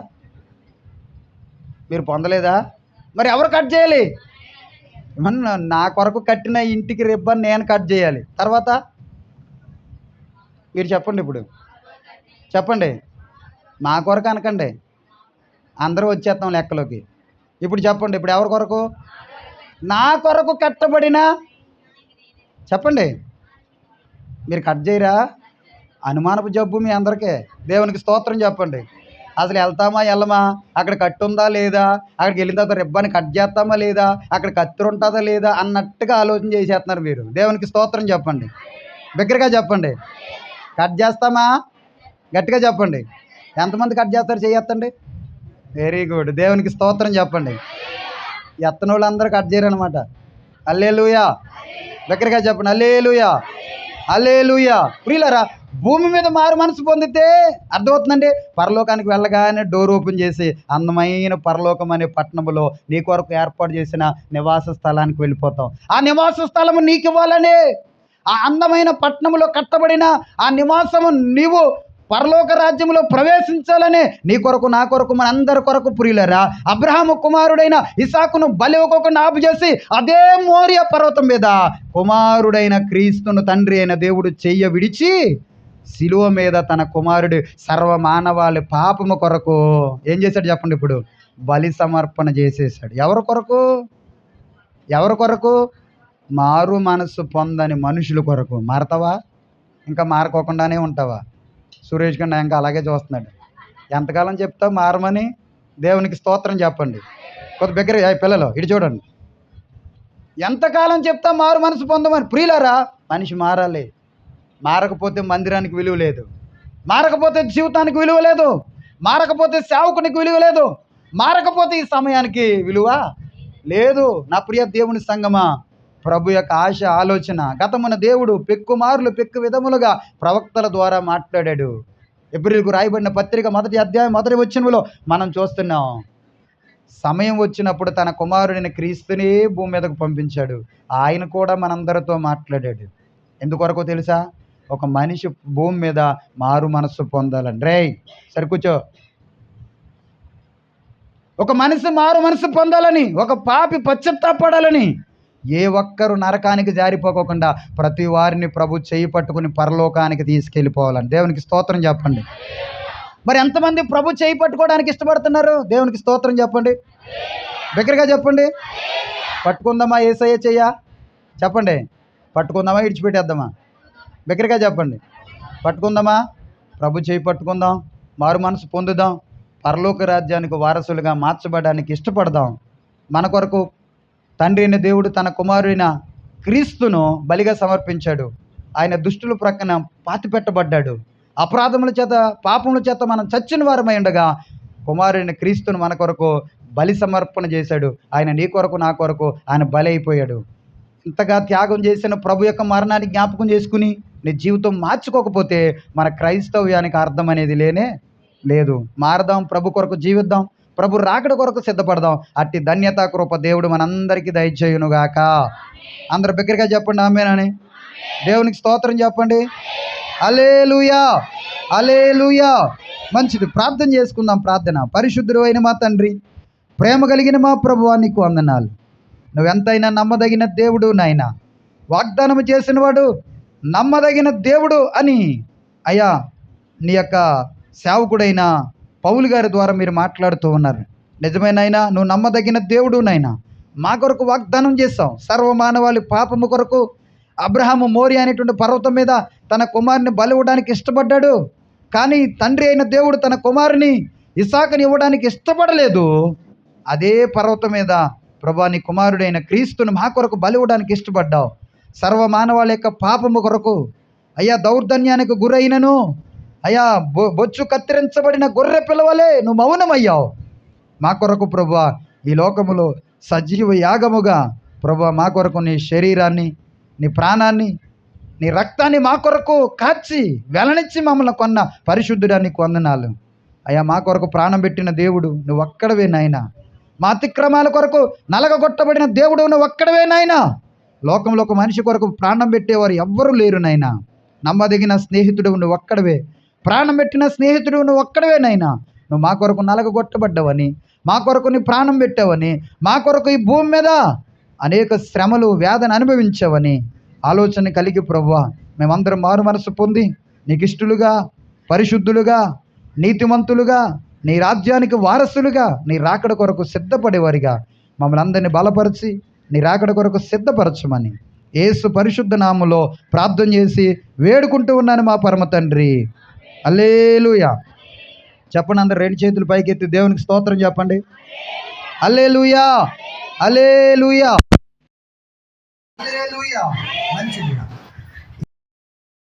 మరి ఎవరు కట్ చేయాలి? నా కొరకు కట్టిన ఇంటికి రిబ్బన్ నేను కట్ చేయాలి. తర్వాత మీరు చెప్పండి. ఇప్పుడు చెప్పండి. నా కొరకు అనకండి, అందరూ వచ్చేస్తాం లెక్కలోకి. ఇప్పుడు చెప్పండి. ఇప్పుడు ఎవరి కొరకు? నా కొరకు కట్టబడిన చెప్పండి. మీరు కట్ చేయరా? అనుమానపు జబ్బు మీ అందరికీ. దేవునికి స్తోత్రం చెప్పండి. అసలు వెళ్ళమా? అక్కడ కట్టు ఉందా లేదా? అక్కడికి వెళ్ళిన తర్వాత రిబ్బన్ కట్ చేస్తామా లేదా? అక్కడ కత్తిరి ఉంటుందా లేదా అన్నట్టుగా ఆలోచన చేసేస్తున్నారు మీరు. దేవునికి స్తోత్రం చెప్పండి. బిగ్గరగా చెప్పండి. కట్ చేస్తామా? గట్టిగా చెప్పండి. ఎంతమంది కట్ చేస్తారు? చేయొద్దండి. Very good. దేవునికి స్తోత్రం చెప్పండి. ఎత్తన వాళ్ళందరూ కట్ చేయరనమాట. హల్లెలూయా. బిగ్గరగా చెప్పండి. హల్లెలూయా, హల్లెలూయా. ప్రియులారా, భూమి మీద మారు మనసు పొందితే అర్థమవుతుందండి. పరలోకానికి వెళ్ళగానే డోర్ ఓపెన్ చేసి అందమైన పరలోకం అనే పట్టణంలో నీ కొరకు ఏర్పాటు చేసిన నివాస స్థలానికి వెళ్ళిపోతాం. ఆ నివాస స్థలము నీకు ఇవ్వాలని, ఆ అందమైన పట్టణంలో కట్టబడిన ఆ నివాసము నీవు పరలోక రాజ్యంలో ప్రవేశించాలని నీ కొరకు, నా కొరకు, మన అందరి కొరకు ప్రియులరా అబ్రహాము కుమారుడైన ఇసాకును బలి ఇవ్వకుండా ఆపు చేసి అదే మోరియా పర్వతం మీద కుమారుడైన క్రీస్తును తండ్రి అయిన దేవుడు చెయ్య విడిచి శిలువ మీద తన కుమారుడు సర్వమానవాళి పాపము కొరకు ఏం చేశాడు చెప్పండి? ఇప్పుడు బలి సమర్పణ చేసేసాడు. ఎవరి కొరకు? మారు మనసు పొందని మనుషుల కొరకు. మారతావా? ఇంకా మారకోకుండానే ఉంటావా? సురేష్ గండ ఇంకా అలాగే చూస్తున్నాడు. ఎంతకాలం చెప్తావు మారమని? దేవునికి స్తోత్రం చెప్పండి. కొద్ది దగ్గర పిల్లలు ఇటు చూడండి. ఎంతకాలం చెప్తా మారు మనసు పొందమని? ప్రియులారా, మనిషి మారాలి. మారకపోతే మందిరానికి విలువ లేదు, మారకపోతే జీవితానికి విలువ లేదు, మారకపోతే సేవకునికి విలువ లేదు, మారకపోతే ఈ సమయానికి విలువ లేదు. నా ప్రియ దేవుని సంగమా, ప్రభు యొక్క ఆశ ఆలోచన గతమున దేవుడు పెక్కు విధములుగా ప్రవక్తల ద్వారా మాట్లాడాడు. ఎబ్రీయులకు రాయబడిన పత్రిక 1వ అధ్యాయం 1వ వచనంలో మనం చూస్తున్నాం. సమయం వచ్చినప్పుడు తన కుమారుడిని క్రీస్తుని భూమి మీదకు పంపించాడు. ఆయన కూడా మనందరితో మాట్లాడాడు. ఎందుకొరకు తెలుసా? ఒక మనిషి భూమి మీద మారు మనస్సు పొందాలని. సరి కూర్చో. ఒక మనిషి మారు మనసు పొందాలని, ఒక పాపి పశ్చాత్తాపడాలని, ఏ ఒక్కరు నరకానికి జారిపోకుండా ప్రతి వారిని ప్రభు చేయి పట్టుకుని పరలోకానికి తీసుకెళ్ళిపోవాలని. దేవునికి స్తోత్రం చెప్పండి. మరి ఎంతమంది ప్రభు చేయి పట్టుకోవడానికి ఇష్టపడుతున్నారు? దేవునికి స్తోత్రం చెప్పండి. బిగ్గరగా చెప్పండి. పట్టుకుందామా యేసయ్య చెయ్య? చెప్పండి. పట్టుకుందామా విడిచిపెట్టేద్దామా? బిగ్గరగా చెప్పండి. పట్టుకుందామా? ప్రభు చేయి పట్టుకుందాం, మారు మనసు పొందుదాం, పరలోక రాజ్యానికి వారసులుగా మార్చబడడానికి ఇష్టపడదాం. మన కొరకు తండ్రి అయిన దేవుడు తన కుమారుడైన క్రీస్తును బలిగా సమర్పించాడు. ఆయన దుష్టుల ప్రక్కన పాతిపెట్టబడ్డాడు. అపరాధముల చేత, పాపముల చేత మనం చచ్చిన వారమై ఉండగా కుమారుడైన క్రీస్తును మన కొరకు బలి సమర్పణ చేశాడు. ఆయన నీ కొరకు, నా కొరకు ఆయన బలి అయిపోయాడు. ఇంతగా త్యాగం చేసిన ప్రభు యొక్క మరణాన్ని జ్ఞాపకం చేసుకుని నీ జీవితం మార్చుకోకపోతే మన క్రైస్తవ్యానికి అర్థం అనేది లేనే లేదు. మారదాం, ప్రభు కొరకు జీవిద్దాం, ప్రభు రాకడ కొరకు సిద్ధపడదాం. అట్టి ధన్యత కృప దేవుడు మనందరికీ దయచేయునుగాక. అందరు బిగ్గరగా చెప్పండి ఆమేనని. దేవునికి స్తోత్రం చెప్పండి. హల్లెలూయా, హల్లెలూయా. మంచిది, ప్రార్థన చేసుకుందాం. ప్రార్థన. పరిశుద్ధుడు అయిన మా తండ్రి, ప్రేమ కలిగిన మా ప్రభువా, నీకు వందనాలు. నువ్వెంతైనా నమ్మదగిన దేవుడు నాయన. వాగ్దానం చేసినవాడు నమ్మదగిన దేవుడు అని అయ్యా నీ యొక్క సేవకుడైన పౌలు గారి ద్వారా మీరు మాట్లాడుతూ ఉన్నారు. నిజమేనైనా నువ్వు నమ్మదగిన దేవుడు నాయన. మా కొరకు వాగ్దానం చేస్తావు. సర్వమానవాళి పాపము కొరకు అబ్రహాము మోరియా అనేటువంటి పర్వతం మీద తన కుమారుని బలి ఇవ్వడానికి ఇష్టపడ్డాడు. కానీ తండ్రి అయిన దేవుడు తన కుమారుని ఇస్సాకుని ఇవ్వడానికి ఇష్టపడలేదు. అదే పర్వతం మీద ప్రభా నీ కుమారుడైన క్రీస్తుని మా కొరకు బలి ఇవ్వడానికి ఇష్టపడ్డావు. సర్వమానవాళి యొక్క పాపము కొరకు అయ్యా దౌర్జన్యానికి గురైనను అయ్యా బొచ్చు కత్తిరించబడిన గొర్రె పిల్లవలే నువ్వు మౌనమయ్యావు. మా కొరకు ప్రభువా ఈ లోకములో సజీవ యాగముగా ప్రభువా మా కొరకు నీ శరీరాన్ని, నీ ప్రాణాన్ని, నీ రక్తాన్ని మా కొరకు కాచి వెలనిచ్చి మమ్మల్ని కొన్న పరిశుద్ధుడా నీకు వందనాలు. అయ్యా మా కొరకు ప్రాణం పెట్టిన దేవుడు నువ్వు ఒక్కడవే నాయనా. మా అతిక్రమాల కొరకు నలగగొట్టబడిన దేవుడు నువ్వు ఒక్కడవే నాయనా. లోకంలో ఒక మనిషి కొరకు ప్రాణం పెట్టేవారు ఎవ్వరూ లేరు నాయనా. నమ్మదగిన స్నేహితుడు నువ్వు ఒక్కడవే. ప్రాణం పెట్టిన స్నేహితుడు నువ్వు ఒక్కడవే నాయనా. నువ్వు మా కొరకు నలగగొట్టబడ్డావని, మా కొరకు నీ ప్రాణం పెట్టావని, మా కొరకు ఈ భూమి మీద అనేక శ్రమలు వేదన అనుభవించావని ఆలోచన కలిగి ప్రభువా మేమందరం మారు మనసు పొంది నీకు ఇష్టలుగా, పరిశుద్ధులుగా, నీతిమంతులుగా, నీ రాజ్యానికి వారసులుగా, నీ రాకడ కొరకు సిద్ధపడేవారిగా మమ్మల్ని అందరినీ బలపరిచి నీ రాకడ కొరకు సిద్ధపరచమని యేసు పరిశుద్ధ నామములో ప్రార్థన చేసి వేడుకుంటూ ఉన్నాను మా పరమ తండ్రి. హల్లెలూయా. చెప్పండి అందరు రెండు చేతులు పైకెత్తి దేవునికి స్తోత్రం చెప్పండి. హల్లెలూయా, హల్లెలూయా, హల్లెలూయా. మంచిది.